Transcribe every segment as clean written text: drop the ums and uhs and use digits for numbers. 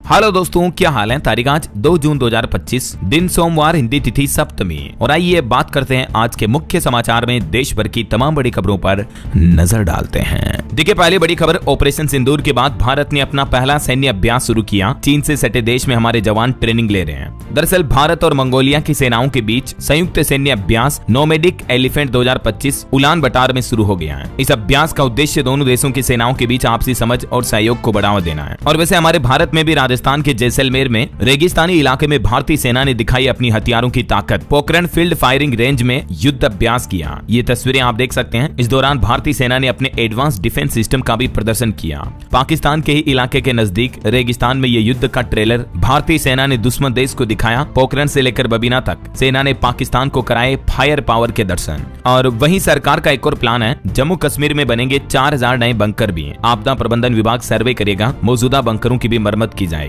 Hello दोस्तों, क्या हाल है। तारीख आज 2 जून 2025, दिन सोमवार, हिंदी तिथि सप्तमी। और आइए बात करते हैं आज के मुख्य समाचार में देश भर की तमाम बड़ी खबरों पर नजर डालते हैं। देखिए, पहली बड़ी खबर, ऑपरेशन सिंदूर के बाद भारत ने अपना पहला सैन्य अभ्यास शुरू किया। चीन से सटे देश में हमारे जवान ट्रेनिंग ले रहे हैं। दरअसल भारत और मंगोलिया की सेनाओं के बीच संयुक्त सैन्य अभ्यास नोमैडिक एलिफेंट 2025 उलान बटार में शुरू हो गया है। इस अभ्यास का उद्देश्य दोनों देशों की सेनाओं के बीच आपसी समझ और सहयोग को बढ़ावा देना है। और वैसे हमारे भारत में भी राजस्थान के जैसलमेर में रेगिस्तानी इलाके में भारतीय सेना ने दिखाई अपनी हथियारों की ताकत। पोखरण फील्ड फायरिंग रेंज में युद्ध अभ्यास किया। ये तस्वीरें आप देख सकते हैं। इस दौरान भारतीय सेना ने अपने एडवांस डिफेंस सिस्टम का भी प्रदर्शन किया। पाकिस्तान के ही इलाके के नजदीक रेगिस्तान में ये युद्ध का ट्रेलर भारतीय सेना ने दुश्मन देश को दिखाया। पोखरण से लेकर बबीना तक सेना ने पाकिस्तान को कराए फायर पावर के दर्शन। और वहीं सरकार का एक और प्लान है, जम्मू कश्मीर में बनेंगे 4000 नए बंकर भी। आपदा प्रबंधन विभाग सर्वे करेगा, मौजूदा बंकरों की भी मरम्मत की जाएगी।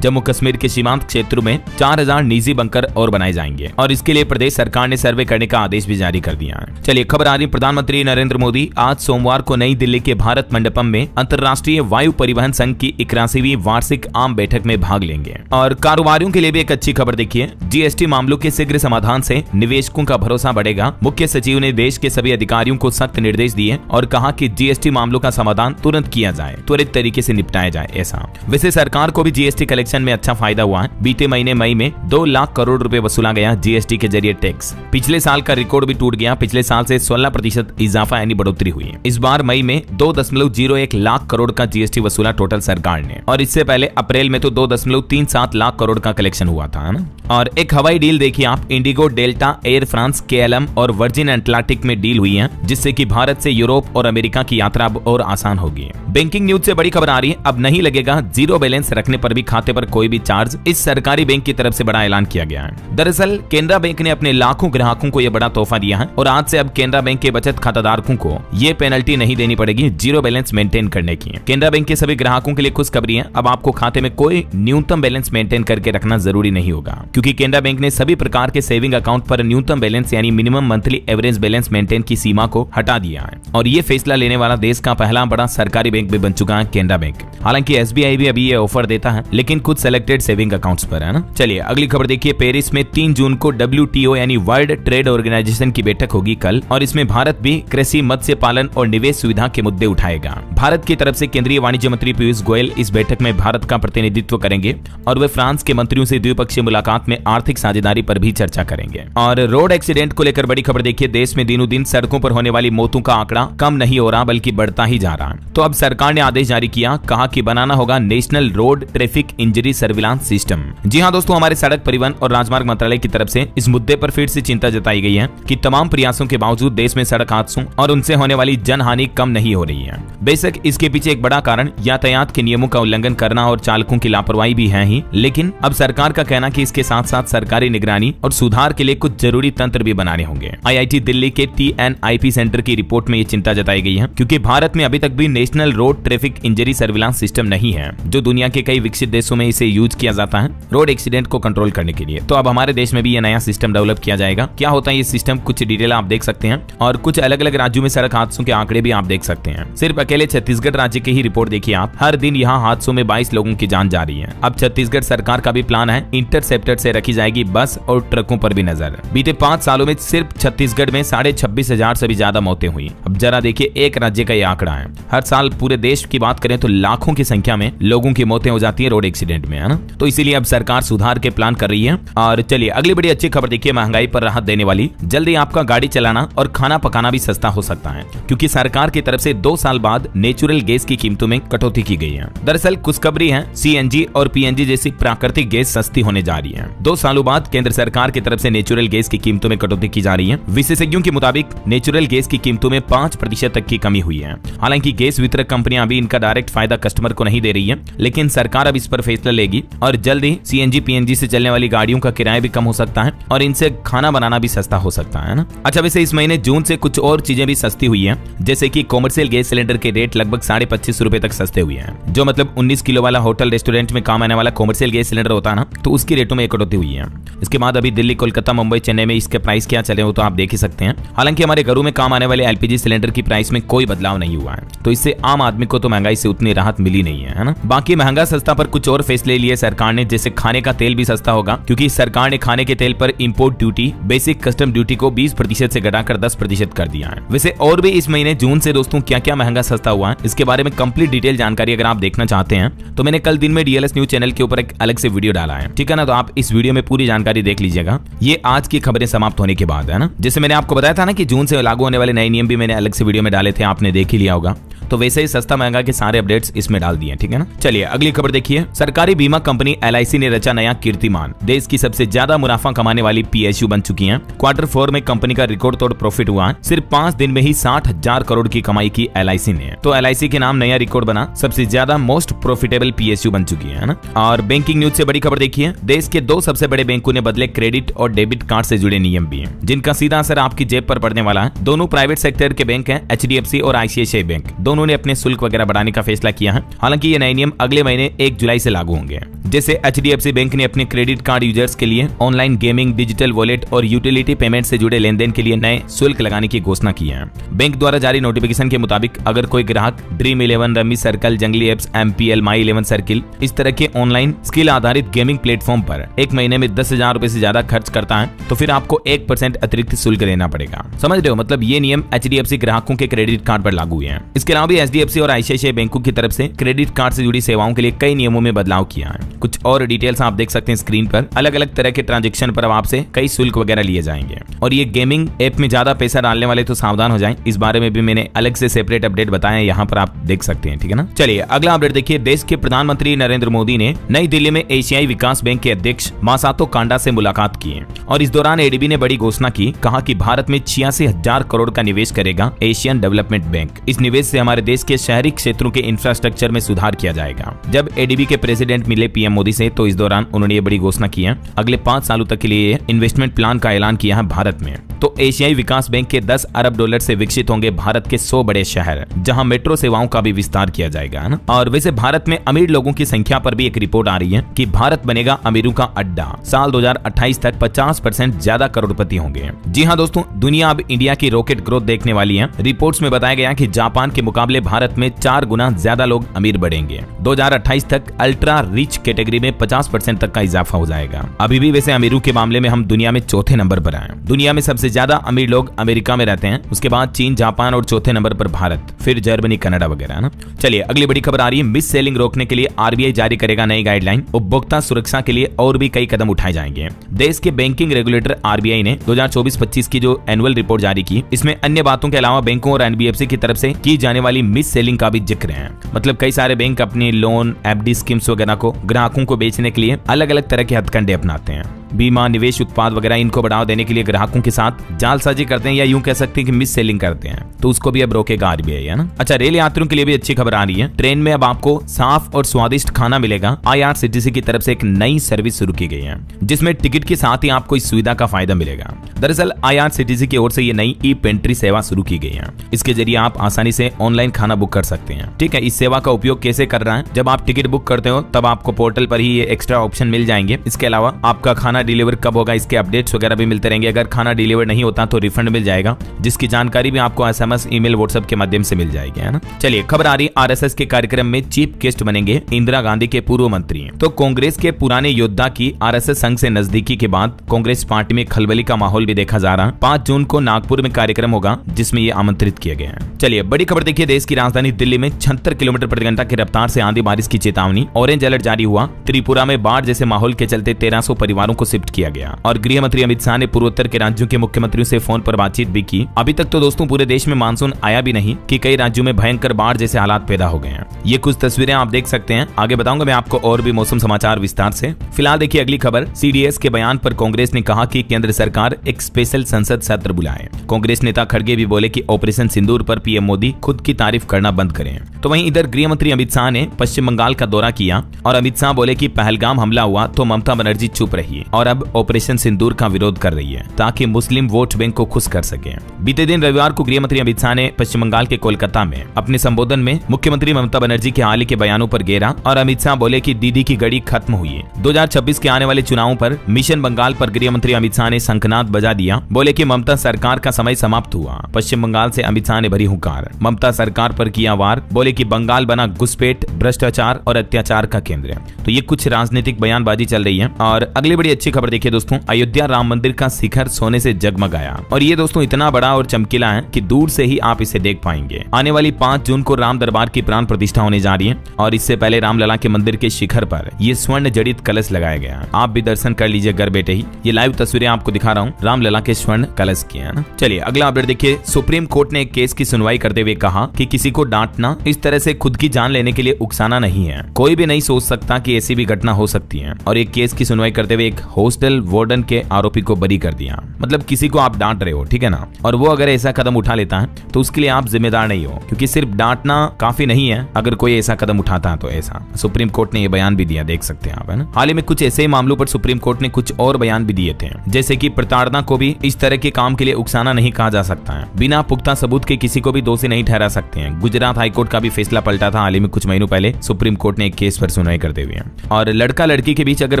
जम्मू कश्मीर के सीमांत क्षेत्रों में 4000 निजी बंकर और बनाए जाएंगे और इसके लिए प्रदेश सरकार ने सर्वे करने का आदेश भी जारी कर दिया है। चलिए खबर आ रही, प्रधानमंत्री नरेंद्र मोदी आज सोमवार को नई दिल्ली के भारत मंडपम में अंतर्राष्ट्रीय वायु परिवहन संघ की 81वीं वार्षिक आम बैठक में भाग लेंगे। और कारोबारियों के लिए भी एक अच्छी खबर देखिए, जीएसटी मामलों के शीघ्र समाधान से निवेशकों का भरोसा बढ़ेगा। मुख्य सचिव ने देश के सभी अधिकारियों को सख्त निर्देश दिए और कहा कि जीएसटी मामलों का समाधान तुरंत किया जाए, त्वरित तरीके से निपटाया जाए। ऐसा वैसे सरकार को भी जीएसटी कलेक्शन में अच्छा फायदा हुआ है। बीते महीने मई में 2 लाख करोड़ रुपए वसूला गया जीएसटी के जरिए टैक्स। पिछले साल का रिकॉर्ड भी टूट गया। पिछले साल से 16% इजाफा यानी बढ़ोतरी हुई है। इस बार मई में 2.01 लाख करोड़ का जीएसटी वसूला टोटल सरकार ने। और इससे पहले अप्रैल में तो 2.37 लाख करोड़ का कलेक्शन हुआ था, है ना। और एक हवाई डील देखिए आप, Indigo, delta, air France, KLM और वर्जिन अटलांटिक में डील हुई है, जिससे कि भारत से यूरोप और अमेरिका की यात्रा अब और आसान होगी। बैंकिंग न्यूज से बड़ी खबर आ रही है, अब नहीं लगेगा जीरो बैलेंस रखने पर भी खाते पर कोई भी चार्ज। इस सरकारी बैंक की तरफ से बड़ा ऐलान किया गया है। दरअसल केनरा बैंक ने अपने लाखों ग्राहकों को यह बड़ा तोहफा दिया है और आज से अब केनरा बैंक के बचत खाताधारकों को ये पेनल्टी नहीं देनी पड़ेगी जीरो बैलेंस मेंटेन करने की। केनरा बैंक के सभी ग्राहकों के लिए खुशखबरी है, अब आपको खाते में कोई न्यूनतम बैलेंस मेंटेन करके रखना जरूरी नहीं होगा, क्योंकि केनरा बैंक ने सभी प्रकार के सेविंग अकाउंट पर न्यूनतम बैलेंस यानी minimum monthly average balance maintain की सीमा को हटा दिया है। और ये फैसला लेने वाला देश का पहला बड़ा सरकारी बैंक भी बन चुका है केनरा बैंक। हालांकि एसबीआई भी अभी ये ऑफर देता है, लेकिन कुछ सेलेक्टेड सेविंग अकाउंट्स पर, है ना। चलिए अगली खबर देखिए, पेरिस में 3 जून को WTO यानी वर्ल्ड ट्रेड ऑर्गेनाइजेशन की बैठक होगी कल, और इसमें भारत भी कृषि, मत्स्य पालन और निवेश सुविधा के मुद्दे उठाएगा। भारत की तरफ से केंद्रीय वाणिज्य मंत्री पीयूष गोयल इस बैठक में भारत का प्रतिनिधित्व करेंगे और वे फ्रांस के मंत्रियों से द्विपक्षीय मुलाकात में आर्थिक साझेदारी पर भी चर्चा करेंगे। और रोड एक्सीडेंट को लेकर बड़ी खबर देखिए, देश में दिनों दिन सड़कों पर होने वाली मौतों का आंकड़ा कम नहीं हो रहा बल्कि बढ़ता ही जा रहा है। तो अब सरकार ने आदेश जारी किया, कहा कि बनाना होगा national road traffic injury surveillance system. जी हाँ दोस्तों, हमारे सड़क परिवहन और राजमार्ग मंत्रालय की तरफ से इस मुद्दे पर फिर से चिंता जताई गई है कि तमाम प्रयासों के बावजूद देश में सड़क हादसों और उनसे होने वाली जनहानि कम नहीं हो रही है। बेशक इसके पीछे एक बड़ा कारण यातायात के नियमों का उल्लंघन करना और चालकों की लापरवाही भी है ही, लेकिन अब सरकार का कहना कि इसके साथ साथ सरकारी निगरानी और सुधार के लिए कुछ जरूरी तंत्र भी बनाने होंगे। IIT दिल्ली के TNIP सेंटर की रिपोर्ट में ये चिंता जताई गई है, क्योंकि भारत में अभी तक भी national road traffic injury surveillance system नहीं है, जो दुनिया के कई विकसित देशों में इसे यूज किया जाता है रोड एक्सीडेंट को कंट्रोल करने के लिए। तो अब हमारे देश में भी ये नया सिस्टम डेवलप किया जाएगा। क्या होता है ये सिस्टम, कुछ डिटेल आप देख सकते हैं और कुछ अलग अलग राज्यों में सड़क हादसों के आंकड़े भी आप देख सकते हैं। सिर्फ अकेले छत्तीसगढ़ राज्य की ही रिपोर्ट देखिए आप, हर दिन यहाँ हादसों में 22 लोगों की जान जा रही है। अब छत्तीसगढ़ सरकार का भी प्लान है, इंटरसेप्टर से रखी जाएगी बस और ट्रकों पर भी नजर। बीते 5 सालों में सिर्फ छत्तीसगढ़ में 26,500 से भी ज्यादा मौतें हुई। अब जरा देखिए, एक राज्य का ये आंकड़ा है। हर साल पूरे देश की बात करें तो लाखों की संख्या में लोगों की मौतें हो जाती है रोड एक्सीडेंट में, है ना। तो इसीलिए अब सरकार सुधार के प्लान कर रही है। और चलिए अगली बड़ी अच्छी खबर देखिए, महंगाई पर राहत देने वाली। जल्दी आपका गाड़ी चलाना और खाना पकाना भी सस्ता हो सकता है, क्योंकि सरकार की तरफ से 2 साल बाद नेचुरल गैस की कीमतों में कटौती की गई है। दरअसल खुशखबरी है, CNG और PNG जैसी प्राकृतिक गैस सस्ती होने जा रही है। 2 सालों बाद केंद्र सरकार की तरफ से नेचुरल गैस की कीमतों में कटौती की जा रही है। विशेषज्ञों के मुताबिक नेचुरल गैस की कीमतों में 5% तक की कमी हुई है। हालांकि गैस वितरक कंपनियां अभी इनका डायरेक्ट फायदा कस्टमर को नहीं दे रही है, लेकिन सरकार अब इस पर फैसला लेगी और जल्द ही CNG PNG से चलने वाली गाड़ियों का किराया भी कम हो सकता है और इनसे खाना बनाना भी सस्ता हो सकता है ना। अच्छा, वैसे इस महीने जून से कुछ और चीजें भी सस्ती हुई है, जैसे कि कॉमर्शियल गैस सिलेंडर के रेट लगभग 25.5 रुपए तक सस्ते हुए हैं। जो मतलब 19 किलो वाला होटल रेस्टोरेंट में काम आने वाला कॉमर्शियल गैस सिलेंडर होता है ना, तो उसकी रेटों में कटौती हुई है। इसके बाद अभी दिल्ली, कोलकाता, मुंबई, चेन्नई में इसके प्राइस क्या चले हो तो आप देख ही सकते हैं। हालांकि हमारे घरों में काम आने वाले LPG सिलेंडर की प्राइस में कोई बदलाव नहीं हुआ है, तो इससे आम आदमी को तो महंगाई से उतनी राहत मिली नहीं है ना। बाकी महंगा सस्ता पर कुछ और फैसले लिए सरकार ने, जैसे खाने का तेल भी सस्ता होगा, क्योंकि सरकार ने खाने के तेल पर import duty, basic custom duty को 20% से घटाकर 10% कर दिया है। वैसे और भी इस महीने जून से दोस्तों क्या क्या महंगा सस्ता हुआ है, इसके बारे में कंप्लीट डिटेल जानकारी अगर आप देखना चाहते हैं तो मैंने कल दिन में डीएलएस न्यूज चैनल के ऊपर एक अलग से वीडियो डाला है, ठीक है ना। तो आप इस वीडियो में पूरी जानकारी देख लीजिएगा। ये आज की खबरें समाप्त होने के बाद है ना। जैसे मैंने आपको बताया था ना कि जून से लागू होने वाले नए नियम भी मैंने अलग से वीडियो में डाले थे, आपने देख ही लिया होगा। तो वैसे ही सस्ता महंगा के सारे अपडेट्स इसमें डाल दिए, ठीक है ना। चलिए अगली खबर देखिए। सरकारी बीमा कंपनी LIC ने रचा नया कीर्तिमान। देश की सबसे ज्यादा मुनाफा कमाने वाली PSU बन चुकी है। Q4 में कंपनी का रिकॉर्ड तोड़ प्रॉफिट हुआ। सिर्फ 5 दिन में ही 60,000 करोड़ की कमाई की LIC ने। तो LIC के नाम नया रिकॉर्ड बना, सबसे ज्यादा मोस्ट प्रॉफिटेबल PSU बन चुकी है ना। और बैंकिंग न्यूज से बड़ी खबर देखिए। देश के 2 सबसे बड़े बैंकों ने बदले क्रेडिट और डेबिट कार्ड से जुड़े नियम भी हैं, जिनका सीधा असर आपकी जेब पर पड़ने वाला है। दोनों प्राइवेट सेक्टर के बैंक हैं, HDFC और ICICI बैंक। दोनों ने अपने शुल्क वगैरह बढ़ाने का फैसला किया है। हालांकि ये नए नियम अगले महीने 1 जुलाई से लागू होंगे। जैसे HDFC बैंक ने अपने क्रेडिट कार्ड यूजर्स के लिए ऑनलाइन गेमिंग, डिजिटल वॉलेट और यूटिलिटी पेमेंट से जुड़े लेनदेन के लिए नए शुल्क लगाने की घोषणा की है। बैंक द्वारा जारी नोटिफिकेशन के मुताबिक अगर कोई ग्राहक ड्रीम 11, रमी सर्कल, जंगली एप्स, MPL, माई 11 सर्किल इस तरह के ऑनलाइन स्किल आधारित गेमिंग प्लेटफॉर्म पर एक महीने में 10,000 रुपए से ज्यादा खर्च करता है तो फिर आपको 1% अतिरिक्त शुल्क देना पड़ेगा। समझ रहे हो, मतलब ये नियम HDFC ग्राहकों के क्रेडिट कार्ड पर लागू है। इसके अलावा भी HDFC और ICICI बैंकों की तरफ से क्रेडिट कार्ड से जुड़ी सेवाओं के लिए कई नियमों में बदलाव किया है। कुछ और डिटेल्स आप देख सकते हैं स्क्रीन पर। अलग अलग तरह के ट्रांजैक्शन पर अब आपसे कई शुल्क वगैरह लिए जाएंगे। और ये गेमिंग ऐप में ज्यादा पैसा डालने वाले तो सावधान हो जाएं, इस बारे में भी मैंने अलग से सेपरेट अपडेट बताया है, यहाँ पर आप देख सकते हैं, ठीक है ना। चलिए अगला अपडेट देखिए। देश के प्रधानमंत्री नरेंद्र मोदी ने नई दिल्ली में एशियाई विकास बैंक के अध्यक्ष मासातो कांडा से मुलाकात की है और इस दौरान ADB ने बड़ी घोषणा की। कहा कि भारत में 86,000 करोड़ का निवेश करेगा एशियन डेवलपमेंट बैंक। इस निवेश से हमारे देश के शहरी क्षेत्रों के इंफ्रास्ट्रक्चर में सुधार किया जाएगा। जब ADB के प्रेसिडेंट मिले PM मोदी से तो इस दौरान उन्होंने ये बड़ी घोषणा की है। अगले 5 सालों तक के लिए इन्वेस्टमेंट प्लान का ऐलान किया है भारत में। तो एशियाई विकास बैंक के $10 अरब से विकसित होंगे भारत के 100 बड़े शहर, जहां मेट्रो सेवाओं का भी विस्तार किया जाएगा ना। और वैसे भारत में अमीर लोगों की संख्या पर भी एक रिपोर्ट आ रही है कि भारत बनेगा अमीरों का अड्डा। साल 2028 तक 50% ज्यादा करोड़पति होंगे। जी हाँ दोस्तों, दुनिया अब इंडिया की रॉकेट ग्रोथ देखने वाली है। रिपोर्ट्स में बताया गया कि जापान के मुकाबले भारत में 4 गुना ज्यादा लोग अमीर बढ़ेंगे। 2028 तक अल्ट्रा रिच कैटेगरी में 50% तक का इजाफा हो जाएगा। अभी भी वैसे अमीरों के मामले में हम दुनिया में चौथे नंबर पर हैं। दुनिया में सबसे ज्यादा अमीर लोग अमेरिका में रहते हैं, उसके बाद चीन, जापान और चौथे नंबर पर भारत, फिर जर्मनी, कनाडा वगैरह ना। चलिए अगली बड़ी खबर आ रही है। मिस सेलिंग रोकने के लिए RBI जारी करेगा नई गाइडलाइन। उपभोक्ता सुरक्षा के लिए और भी कई कदम उठाए जाएंगे। देश के बैंकिंग रेगुलेटर RBI ने 2024-25 की जो एनुअल रिपोर्ट जारी की, इसमें अन्य बातों के अलावा बैंकों और NBFC की तरफ से की जाने वाली मिस सेलिंग का भी जिक्र है। मतलब कई सारे बैंक अपनी लोन, FD स्कीम्स वगैरह को ग्राहकों को बेचने के लिए अलग अलग तरह के हथकंडे अपनाते हैं। बीमा, निवेश उत्पाद वगैरह इनको बढ़ावा देने के लिए ग्राहकों के साथ जालसाजी करते हैं या यूं कह सकते हैं कि मिस सेलिंग करते हैं। तो उसको भी अब रोकेगा RBI, है ना। अच्छा, रेल यात्रियों के लिए भी अच्छी खबर आ रही है। ट्रेन में अब आपको साफ और स्वादिष्ट खाना मिलेगा। IRCTC की तरफ से एक नई सर्विस शुरू की गई है, जिसमें टिकट के साथ ही आपको इस सुविधा का फायदा मिलेगा। दरअसल IRCTC की ओर से ये नई ई-पेंट्री सेवा शुरू की गई है। इसके जरिए आप आसानी से ऑनलाइन खाना बुक कर सकते हैं, ठीक है। इस सेवा का उपयोग कैसे कर रहा है? जब आप टिकट बुक करते हो तब आपको पोर्टल पर ही ये एक्स्ट्रा ऑप्शन मिल जाएंगे। इसके अलावा आपका खाना डिलीवर कब होगा इसके अपडेट्स वगैरह भी मिलते रहेंगे। अगर खाना डिलीवर नहीं होता तो रिफंड मिल जाएगा, जिसकी जानकारी भी आपको SMS, ईमेल, व्हाट्सएप के माध्यम से मिल जाएगी, है ना। चलिए खबर आ रही है। RSS के कार्यक्रम में चीफ गेस्ट बनेंगे इंदिरा गांधी के पूर्व मंत्री। तो कांग्रेस के पुराने योद्धा की RSS संघ से नजदीकी के बाद कांग्रेस पार्टी में खलबली का माहौल भी देखा जा रहा है। 5 जून को नागपुर में कार्यक्रम होगा जिसमें ये आमंत्रित किए गए हैं। चलिए बड़ी खबर देखिए। देश की राजधानी दिल्ली में 76 किलोमीटर प्रति घंटा की रफ्तार से आंधी बारिश की चेतावनी, ऑरेंज अलर्ट जारी हुआ। त्रिपुरा में बाढ़ जैसे माहौल के चलते 1300 परिवारों को शिफ्ट किया गया। और गृह मंत्री अमित शाह ने पूर्वोत्तर के राज्यों के मुख्यमंत्रियों से फोन पर बातचीत भी की। अभी तक तो दोस्तों पूरे देश में मानसून आया भी नहीं कि कई राज्यों में भयंकर बाढ़ जैसे हालात पैदा हो गए हैं। ये कुछ तस्वीरें आप देख सकते हैं। आगे बताऊंगा मैं आपको और भी मौसम समाचार विस्तार से। फिलहाल देखिए अगली खबर। CDS के बयान पर कांग्रेस ने कहा कि केंद्र सरकार एक स्पेशल संसद सत्र बुलाए। कांग्रेस नेता खड़गे भी बोले कि ऑपरेशन सिंदूर पर PM मोदी खुद की तारीफ करना बंद करें। तो वहीं इधर गृह मंत्री अमित शाह ने पश्चिम बंगाल का दौरा किया और अमित शाह बोले कि पहलगाम हमला हुआ तो ममता बनर्जी चुप रही और अब ऑपरेशन सिंदूर का विरोध कर रही है ताकि मुस्लिम वोट बैंक को खुश कर सके। बीते दिन रविवार को गृह मंत्री अमित शाह ने पश्चिम बंगाल के कोलकाता में अपने संबोधन में मुख्यमंत्री ममता बनर्जी के हाल ही के बयानों पर घेरा और अमित शाह बोले कि दीदी की घड़ी खत्म हुई है। 2026 के आने वाले चुनावों पर मिशन बंगाल पर गृह मंत्री अमित शाह ने शंखनाद बजा दिया। बोले कि ममता सरकार का समय समाप्त हुआ। पश्चिम बंगाल से अमित शाह ने भरी हुंकार, ममता सरकार पर किया वार। बोले कि बंगाल बना घुसपैठ, भ्रष्टाचार और अत्याचार का केंद्र। तो ये कुछ राजनीतिक बयानबाजी चल रही है। और अगली बड़ी अच्छी खबर देखिए दोस्तों, अयोध्या राम मंदिर का शिखर सोने से जगमगाया और ये दोस्तों इतना बड़ा और चमकीला है कि दूर से ही आप इसे देख पाएंगे। आने वाली 5 जून को राम दरबार की प्राण प्रतिष्ठा होने जा रही है और इससे पहले रामलला के मंदिर के शिखर पर ये स्वर्ण जड़ित कलश लगाया गया। आप भी दर्शन कर लीजिए घर बैठे ही। ये लाइव तस्वीरें आपको दिखा रहा हूँ रामलला के स्वर्ण कलश की है ना। चलिए अगला अपडेट देखिए, सुप्रीम कोर्ट ने एक केस की सुनवाई करते हुए कहा कि किसी को डांटना इस तरह से खुद की जान लेने के लिए उकसाना नहीं है। कोई भी नहीं सोच सकता कि ऐसी भी घटना हो सकती है। और एक केस की सुनवाई करते हुए एक हॉस्टल वार्डन के आरोपी को बरी कर दिया। मतलब किसी को आप डांट रहे हो, ठीक है ना, और वो अगर ऐसा कदम उठा लेता है तो उसके लिए आप जिम्मेदार नहीं हो, क्योंकि सिर्फ डांटना काफी नहीं है। अगर कोई ऐसा कदम उठाता है तो ऐसा सुप्रीम कोर्ट ने ये बयान भी दिया, देख सकते हैं आप, है ना। हाल ही में कुछ ऐसे मामलों पर सुप्रीम कोर्ट ने कुछ और बयान भी दिए थे, जैसे कि प्रताड़ना को भी इस तरह के काम के लिए उकसाना नहीं कहा जा सकता है। बिना पुख्ता सबूत के किसी को भी दोषी नहीं ठहरा सकते हैं। गुजरात हाईकोर्ट का भी फैसला पलटा था हाल ही में कुछ महीनों पहले सुप्रीम कोर्ट ने एक केस पर सुनवाई करते हुए। और लड़का लड़की के बीच अगर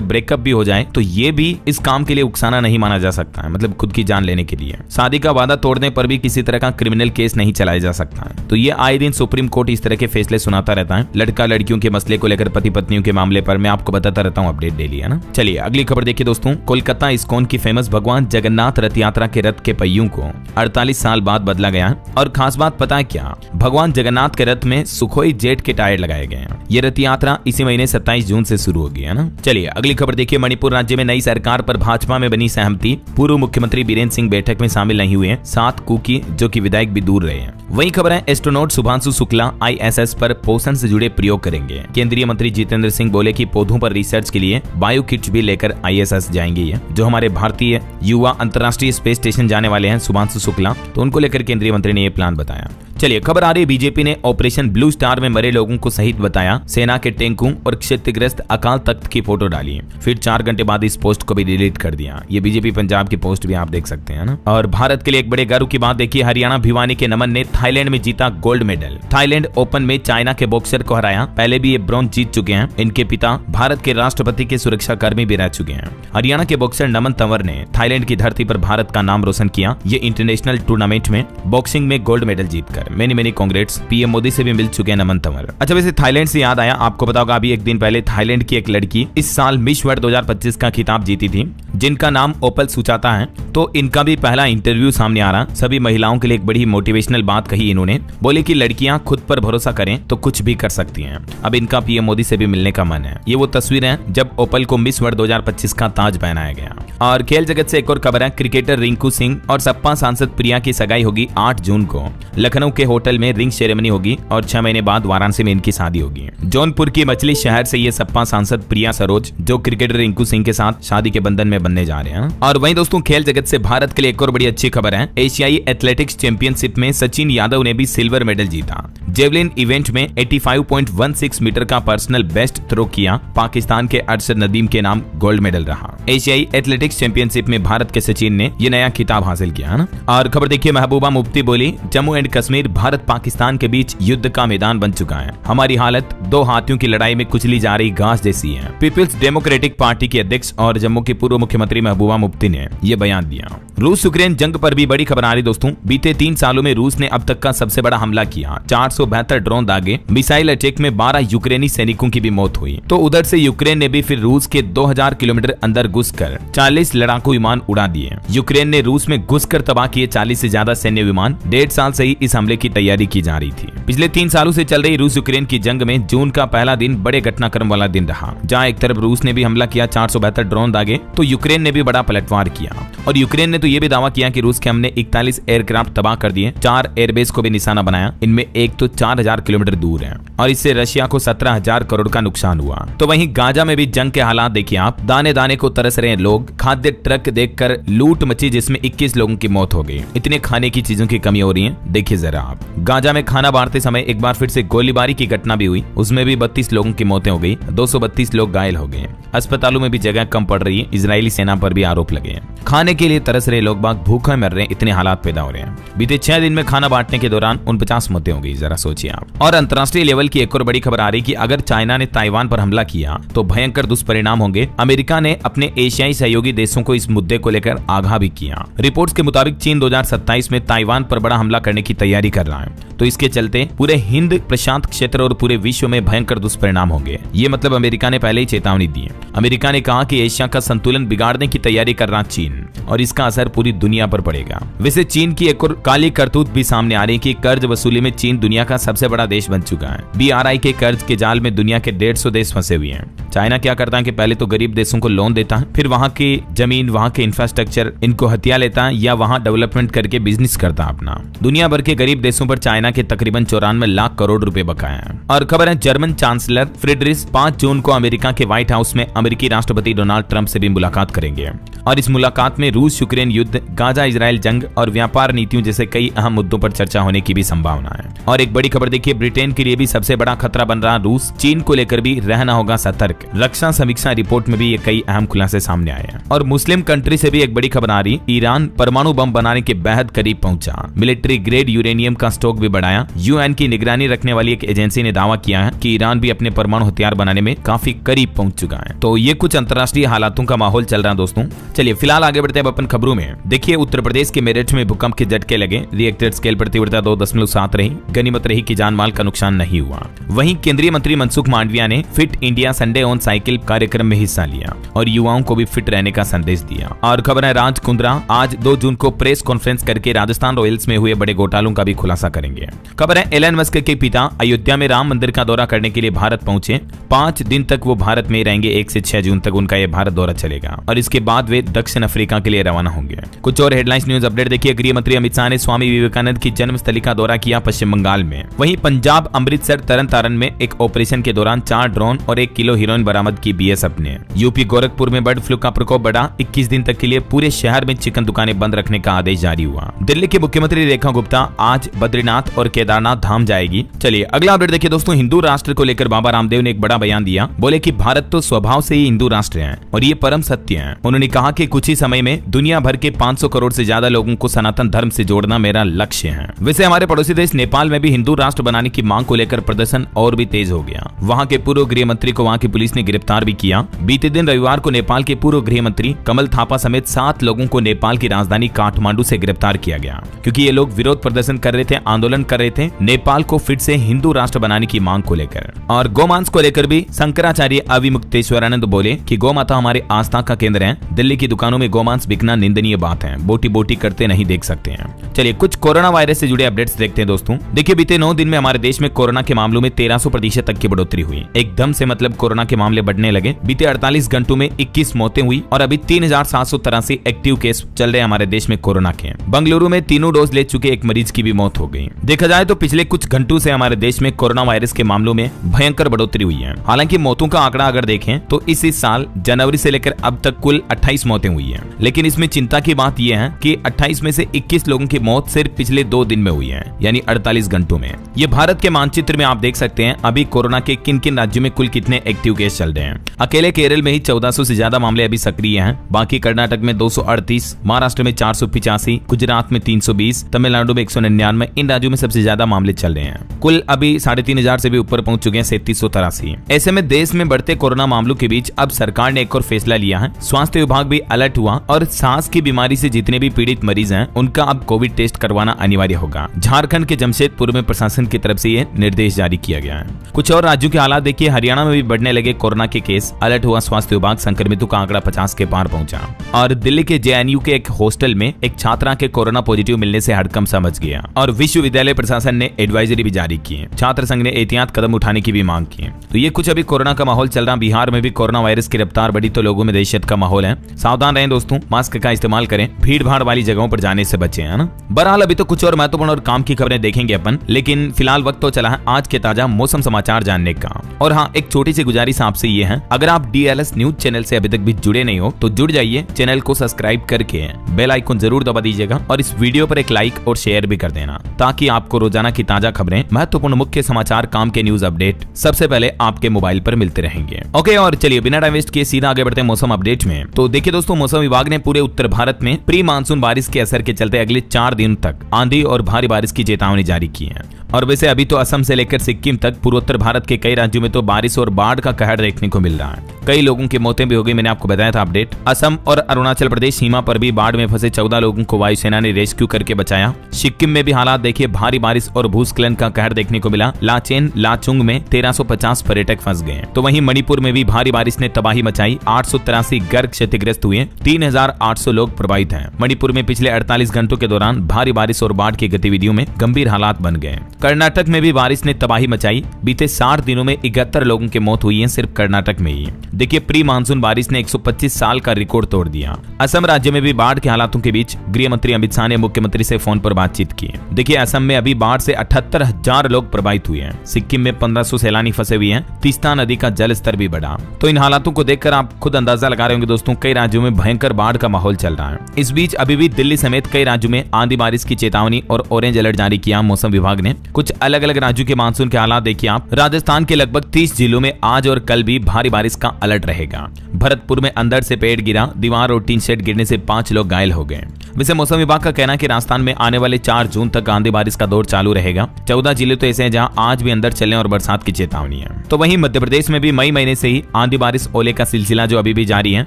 ब्रेकअप भी हो जाए तो ये भी इस काम के लिए उकसाना नहीं माना जा सकता है, मतलब खुद की जान लेने के लिए। शादी का वादा तोड़ने पर भी किसी तरह का क्रिमिनल केस नहीं चलाया जा सकता है। तो ये आए दिन सुप्रीम कोर्ट इस तरह के फैसले सुनाता रहता है। लड़का लड़कियों के मसले को लेकर पति पत्नियों के मामले पर मैं आपको बताता रहता हूँ अपडेट डेली, है ना। चलिए अगली खबर देखिए दोस्तों, कोलकाता इस्कॉन की फेमस भगवान जगन्नाथ रथ यात्रा के रथ के पहियों को 48 साल बाद बदला गया। और खास बात पता है क्या, भगवान जगन्नाथ के रथ में सुखोई जेट के टायर लगाए गए हैं। ये रथ यात्रा इसी महीने 27 जून से शुरू होगी, है ना। चलिए अगली खबर देखिए, मणिपुर राज्य में नई सरकार पर भाजपा में बनी सहमति। पूर्व मुख्यमंत्री बीरेन्द्र सिंह बैठक में शामिल नहीं हुए। 7 कुकी जो कि विधायक भी दूर रहे हैं। वही खबर है, एस्ट्रोनॉट शुभांशु शुक्ला ISS पर पोषण से जुड़े प्रयोग करेंगे। केंद्रीय मंत्री जितेंद्र सिंह बोले कि पौधों पर रिसर्च के लिए बायो किट्स भी लेकर ISS जाएंगे। ये जो हमारे भारतीय युवा अंतर्राष्ट्रीय स्पेस स्टेशन जाने वाले हैं शुभांशु शुक्ला, तो उनको लेकर केंद्रीय मंत्री ने यह प्लान बताया। चलिए खबर आ रही है, बीजेपी ने ऑपरेशन ब्लू स्टार में मरे लोगों को शहीद बताया। सेना के टैंकों और क्षतिग्रस्त अकाल तख्त की फोटो डाली, फिर 4 घंटे बाद इस पोस्ट को भी डिलीट कर दिया। ये बीजेपी पंजाब की पोस्ट भी आप देख सकते हैं ना। और भारत के लिए एक बड़े गर्व की बात देखिए, हरियाणा भिवानी के नमन ने थाईलैंड में जीता गोल्ड मेडल। थाईलैंड ओपन में चाइना के बॉक्सर को हराया। पहले भी ये ब्रॉन्ज जीत चुके हैं। इनके पिता भारत के राष्ट्रपति के सुरक्षा कर्मी भी रह चुके हैं। हरियाणा के बॉक्सर नमन तंवर ने थाईलैंड की धरती पर भारत का नाम रोशन किया। ये इंटरनेशनल टूर्नामेंट में बॉक्सिंग में गोल्ड मेडल जीतकर मेनी कांग्रेट्स। पीएम मोदी से भी मिल चुके हैं नमन तंवर। अच्छा वैसे थाईलैंड से याद आया, आपको पता होगा अभी एक दिन पहले थाईलैंड की एक लड़की इस साल मिस वर्ल्ड 2025 का खिताब जीती थी, जिनका नाम ओपल सुचाता है। तो इनका भी पहला इंटरव्यू सामने आ रहा। सभी महिलाओं के लिए एक बड़ी मोटिवेशनल बात कही इन्होंने। बोले कि लड़कियां खुद पर भरोसा करें तो कुछ भी कर सकती हैं। अब इनका पीएम मोदी से भी मिलने का मन है। ये वो तस्वीर है जब ओपल को मिस वर्ल्ड 2025 का ताज पहनाया गया। और खेल जगत से एक और खबर है, क्रिकेटर रिंकू सिंह और सपा सांसद प्रिया की सगाई होगी 8 जून को। लखनऊ के होटल में रिंग सेरेमनी होगी और 6 महीने बाद वाराणसी में इनकी शादी होगी। जौनपुर की मछली शहर से ये सपा सांसद प्रिया सरोज, जो क्रिकेटर रिंकू सिंह के साथ शादी के बंधन में बनने जा रहे हैं। और वहीं दोस्तों खेल जगत से भारत के लिए एक और बड़ी अच्छी खबर है, एशियाई एथलेटिक्स चैंपियनशिप में सचिन यादव ने भी सिल्वर मेडल जीता। जेवलिन इवेंट में 85.16 मीटर का पर्सनल बेस्ट थ्रो किया। पाकिस्तान के अरशद नदीम के नाम गोल्ड मेडल रहा। एशियाई एथलेटिक्स चैंपियनशिप में भारत के सचिन ने ये नया खिताब हासिल किया ना। और खबर देखिए, महबूबा मुफ्ती बोली, जम्मू एंड कश्मीर भारत पाकिस्तान के बीच युद्ध का मैदान बन चुका है। हमारी हालत 2 हाथियों की लड़ाई में कुचली जा रही घास जैसी है। पीपल्स डेमोक्रेटिक पार्टी के अध्यक्ष और जम्मू की पूर्व मुख्यमंत्री महबूबा मुफ्ती ने यह बयान दिया। रूस यूक्रेन जंग पर भी बड़ी खबर आ रही दोस्तों। बीते 3 सालों में रूस ने अब तक का सबसे बड़ा हमला किया। 472 ड्रोन दागे। मिसाइल अटैक में 12 यूक्रेनी सैनिकों की भी मौत हुई। तो उधर से यूक्रेन ने भी फिर रूस के 2000 किलोमीटर अंदर घुसकर 40 लड़ाकू विमान उड़ा दिए। यूक्रेन ने रूस में घुसकर तबाह किए 40 से ज्यादा सैन्य विमान। 1.5 साल से ही इस हमले की तैयारी की जा रही थी। पिछले 3 सालों से चल रही रूस यूक्रेन की जंग में जून का पहला दिन बड़े घटनाक्रम वाला दिन रहा, जहां एक तरफ रूस ने भी हमला किया, 472 ड्रोन दागे, तो यूक्रेन ने भी बड़ा पलटवार किया। और यूक्रेन ने तो यह भी दावा किया कि रूस के हमने 41 एयरक्राफ्ट तबाह कर दिए। 4 एयरबेस को भी निशाना बनाया। इनमें एक तो 4000 किलोमीटर दूर है और इससे रशिया को 17,000 करोड़ का नुकसान हुआ। तो वहीं गाजा में भी जंग के हालात देखिए आप। दाने दाने को तरस रहे लोग। खाद्य ट्रक देखकर लूट मची, जिसमें 21 लोगों की मौत हो गई। इतने खाने की चीजों की कमी हो रही है। देखिए जरा आप, गाजा में खाना बांटते समय एक बार फिर से गोलीबारी की घटना भी हुई। उसमें भी 32 लोगों की मौतें हो गई। 232 लोग घायल हो गए। अस्पतालों में भी जगह कम पड़ रही है, इजरायली सेना पर भी आरोप लगे हैं। खाने के लिए तरस रहे लोग बाग भूखे मर रहे हैं, इतने हालात पैदा हो रहे हैं। बीते 6 दिन में खाना बांटने के दौरान 49 मौतें हो गई, जरा सोचिए आप। और अंतर्राष्ट्रीय लेवल की एक और बड़ी खबर आ रही कि अगर चाइना ने ताइवान पर हमला किया तो भयंकर दुष्परिणाम होंगे। अमेरिका ने अपने एशियाई सहयोगी देशों को इस मुद्दे को लेकर आगाह भी किया। रिपोर्ट्स के मुताबिक चीन 2027 में ताइवान पर बड़ा हमला करने की तैयारी कर रहा है, तो इसके चलते पूरे हिंद प्रशांत क्षेत्र और पूरे विश्व में भयंकर दुष्परिणाम होंगे। ये मतलब अमेरिका ने पहले ही चेतावनी दी है। अमेरिका ने कहा कि एशिया का संतुलन बिगाड़ने की तैयारी कर रहा चीन, और इसका असर पूरी दुनिया पर पड़ेगा। वैसे चीन की एक और काली करतूत भी सामने आ रही है कि कर्ज वसूली में चीन दुनिया का सबसे बड़ा देश बन चुका है। BRI के कर्ज के जाल में दुनिया के 150 देश फंसे हुए हैं। चाइना क्या करता है कि पहले तो गरीब देशों को लोन देता है, फिर वहां की जमीन, वहां के इंफ्रास्ट्रक्चर इनको हथिया लेता है या वहां डेवलपमेंट करके बिजनेस करता है अपना। दुनिया भर के गरीब देशों पर चाइना के तकरीबन 94 लाख करोड़ रुपए बकाया है। और खबर है जर्मन चांसलर फ्रीडरिश 5 जून को अमेरिका के व्हाइट हाउस में अमेरिकी राष्ट्रपति डोनाल्ड ट्रंप से भी मुलाकात करेंगे, और इस मुलाकात में रूस यूक्रेन युद्ध, गाजा इजराइल जंग और व्यापार नीतियों जैसे कई अहम मुद्दों पर चर्चा होने की भी संभावना है। और एक बड़ी खबर देखिए, ब्रिटेन के लिए भी सबसे बड़ा खतरा बन रहा रूस। चीन को लेकर भी रहना होगा सतर्क। रक्षा समीक्षा रिपोर्ट में भी ये कई अहम खुलासे सामने आए हैं। और मुस्लिम कंट्री से भी एक बड़ी खबर आ रही, ईरान परमाणु बम बनाने के बेहद करीब पहुंचा। मिलिट्री ग्रेड यूरेनियम का स्टॉक भी बढ़ाया। UN की निगरानी रखने वाली एक एजेंसी ने दावा किया है कि ईरान भी अपने परमाणु हथियार बनाने में काफी करीब पहुंच चुका है। तो ये कुछ अंतर्राष्ट्रीय हालातों का माहौल चल रहा है दोस्तों। चलिए फिलहाल आगे बढ़ते हैं अपन खबरों में। देखिए उत्तर प्रदेश के मेरठ में भूकंप के झटके लगे। रिएक्टर स्केल पर तीव्रता 2.7 रही। गनीमत रही कि जान माल का नुकसान नहीं हुआ। वहीं केंद्रीय मंत्री मनसुख मांडविया ने fit India Sunday on cycle कार्यक्रम में हिस्सा लिया और युवाओं को भी फिट रहने का संदेश दिया। और खबर है राज कुंद्रा आज 2 जून को प्रेस कॉन्फ्रेंस करके राजस्थान रॉयल्स में हुए बड़े घोटालों का भी खुलासा करेंगे। खबर है एलन मस्क के पिता अयोध्या में राम मंदिर का दौरा करने के लिए भारत पहुंचे। 5 दिन तक वो भारत में रहेंगे। 1 से 6 जून तक उनका यह भारत दौरा चलेगा और इसके बाद वे दक्षिण अफ्रीका के लिए रवाना होंगे। कुछ और हेडलाइंस न्यूज अपडेट देखिए। गृह मंत्री अमित शाह ने स्वामी विवेकानंद की जन्मस्थली का दौरा किया पश्चिम बंगाल में। वहीं पंजाब अमृतसर तरन तारण में एक ऑपरेशन के दौरान 4 ड्रोन और 1 किलो हेरोइन बरामद की BSF ने। यूपी गोरखपुर में बर्ड फ्लू का प्रकोप बढ़ा। 21 दिन तक के लिए पूरे शहर में चिकन दुकानें बंद रखने का आदेश जारी हुआ। दिल्ली के मुख्यमंत्री रेखा गुप्ता आज बद्रीनाथ और केदारनाथ धाम जाएगी। चलिए अगला अपडेट देखिए दोस्तों। हिंदू राष्ट्र को लेकर बाबा रामदेव ने एक बड़ा बयान दिया। बोले कि भारत तो स्वभाव से ही हिंदू राष्ट्र है और ये परम सत्य है। उन्होंने कहा कि कुछ ही समय में दुनिया भर के 500 करोड़ से ज्यादा लोगों को सनातन धर्म से जोड़ना मेरा लक्ष्य है। वैसे हमारे पड़ोसी देश नेपाल में भी हिंदू राष्ट्र बनाने की मांग को लेकर प्रदर्शन और भी तेज हो गया। वहां के पूर्व गृह मंत्री को वहां की पुलिस ने गिरफ्तार भी किया। बीते दिन रविवार को नेपाल के पूर्व गृह मंत्री कमल थापा समेत 7 लोगों को नेपाल की राजधानी काठमांडू से गिरफ्तार किया गया, क्योंकि ये लोग विरोध प्रदर्शन कर रहे थे, आंदोलन कर रहे थे नेपाल को फिर से हिंदू राष्ट्र बनाने की मांग को लेकर। और गोमांस को लेकर भी शंकराचार्य अविमुक्तेश्वरानंद बोले कि गौ माता हमारे आस्था का केंद्र है। दिल्ली की दुकानों में गोमांस बिकना निंदनीय बात है। बोटी बोटी करते नहीं देख सकते हैं। चलिए कुछ कोरोना वायरस से जुड़े अपडेट्स देखते हैं दोस्तों। देखिए बीते 9 दिन में हमारे देश में कोरोना के मामलों में 1300% तक की बढ़ोतरी हुई। एकदम से मतलब कोरोना के मामले बढ़ने लगे। बीते 48 घंटों में 21 मौतें हुई और अभी 3783 एक्टिव केस चल रहे हमारे देश में कोरोना के। बंगलुरु में 3 डोज ले चुके एक मरीज की भी मौत हो गई। देखा जाए तो पिछले कुछ घंटों से हमारे देश में कोरोना वायरस के मामलों में भयंकर बढ़ोतरी हुई है। हालांकि मौतों का आंकड़ा अगर देखें तो इस साल जनवरी से लेकर अब तक कुल 28 मौतें हुई हैं। लेकिन इसमें चिंता की बात यह है कि 28 में से 21 लोगों की मौत सिर्फ पिछले 2 दिन में हुई है, यानी 48 घंटों में। ये भारत के मानचित्र में आप देख सकते हैं अभी कोरोना के किन किन राज्यों में कुल कितने एक्टिव केस चल रहे हैं। अकेले केरल में ही 1400 से ज्यादा मामले अभी सक्रिय हैं। बाकी कर्नाटक में 238, महाराष्ट्र में 485, गुजरात में 320, तमिलनाडु में 199। इन राज्यों में सबसे ज्यादा मामले चल रहे हैं। कुल अभी 3500 से भी ऊपर पहुंच चुके हैं 3783। ऐसे में देश में बढ़ते कोरोना मामलों के बीच अब सरकार ने एक और फैसला लिया है। स्वास्थ्य विभाग भी अलर्ट हुआ और सांस की बीमारी से जितने भी पीड़ित मरीज हैं उनका अब कोविड टेस्ट करवाना अनिवार्य होगा। झारखंड के जमशेदपुर में प्रशासन की तरफ से यह निर्देश जारी किया गया है। कुछ और राज्यों के हालात देखिए। हरियाणा में भी बढ़ने लगे कोरोना के केस। अलर्ट हुआ स्वास्थ्य विभाग। संक्रमितों का आंकड़ा 50 के पार पहुंचा। और दिल्ली के JNU के एक हॉस्टल में एक छात्रा के कोरोना पॉजिटिव मिलने से हड़कंप समझ गया और विश्वविद्यालय प्रशासन ने एडवाइजरी भी जारी की है। छात्र संघ ने एहतियात कदम उठाने की भी मांग की है। तो ये कुछ अभी कोरोना का माहौल चल रहा। बिहार में भी कोरोना वायरस की रफ्तार बढ़ी तो लोगों में दहशत का माहौल है। सावधान रहें दोस्तों। मास्क का इस्तेमाल करें, भीड़ भाड़ वाली जगहों पर जाने से बचें, है ना। बहरहाल अभी तो कुछ और महत्वपूर्ण और काम की खबरें देखेंगे अपन, लेकिन फिलहाल वक्त तो चला है आज के ताजा मौसम समाचार जानने का। और हाँ, एक छोटी सी गुजारिश आपसे ये है, अगर आप DLS न्यूज चैनल से अभी तक भी जुड़े नहीं हो तो जुड़ जाइए, चैनल को सब्सक्राइब करके बेल आइकन जरूर दबा दीजिएगा और इस वीडियो पर एक लाइक और शेयर भी कर देना, ताकि आपको रोजाना की ताजा खबरें, महत्वपूर्ण मुख्य समाचार, काम के न्यूज अपडेट सबसे पहले आपके मोबाइल पर मिलते रहेंगे। ओके, और चलिए बिना टाइम वेस्ट किए सीधा आगे बढ़ते हैं मौसम अपडेट में। तो देखिए दोस्तों, मौसम विभाग ने पूरे उत्तर भारत में प्री मानसून बारिश के असर के चलते अगले 4 दिन तक आंधी और भारी बारिश की चेतावनी जारी की है। और वैसे अभी तो असम से लेकर सिक्किम तक पूर्वोत्तर भारत के कई राज्यों में तो बारिश और बाढ़ का कहर देखने को मिल रहा है। कई लोगों की मौतें भी हो गई, मैंने आपको बताया था अपडेट। असम और अरुणाचल प्रदेश सीमा पर भी बाढ़ में फंसे 14 लोगों को वायुसेना ने रेस्क्यू करके बचाया। सिक्किम में भी हालात देखिए, भारी बारिश और भूस्खलन का कहर देखने को मिला। लाचेन लाचुंग में 1350 पर्यटक फंस गए। तो वहीं मणिपुर में भी भारी बारिश ने तबाही मचाई, 883 घर क्षतिग्रस्त हुए, 3800 लोग प्रभावित हैं। मणिपुर में पिछले 48 घंटों के दौरान भारी बारिश और बाढ़ की गतिविधियों में गंभीर हालात बन गए। कर्नाटक में भी बारिश ने तबाही मचाई, बीते 60 दिनों में 71 लोगों की मौत हुई है सिर्फ कर्नाटक में ही। देखिए, प्री मानसून बारिश ने 125 साल का रिकॉर्ड तोड़ दिया। असम राज्य में भी बाढ़ के हालातों के बीच गृह मंत्री अमित शाह ने मुख्यमंत्री से फोन पर बातचीत की। देखिए, असम में अभी बाढ़ से 78,000 लोग प्रभावित हुए हैं। सिक्किम में 1500 सैलानी फंसे हुए हैं। तीस्ता नदी का जल स्तर भी बढ़ा। तो इन हालातों को देखकर आप खुद अंदाजा लगा रहे होंगे दोस्तों, कई राज्यों में भयंकर बाढ़ का माहौल चल रहा है। इस बीच अभी भी दिल्ली समेत कई राज्यों में आंधी बारिश की चेतावनी और ऑरेंज अलर्ट जारी किया मौसम विभाग ने। कुछ अलग अलग राज्यों के मानसून के हालात देखिए आप। राजस्थान के लगभग 30 जिलों में आज और कल भी भारी बारिश का अलर्ट रहेगा। भरतपुर में अंदर से पेड़ गिरा, दीवार और टीन शेड गिरने से 5 लोग घायल हो गए। वैसे मौसम विभाग का कहना है कि राजस्थान में आने वाले 4 जून तक आंधी बारिश का दौर चालू रहेगा। 14 जिले तो ऐसे हैं जहां आज भी अंदर चलने और बरसात की चेतावनी है। तो वहीं मध्य प्रदेश में भी मई महीने से ही आंधी बारिश ओले का सिलसिला जो अभी भी जारी है।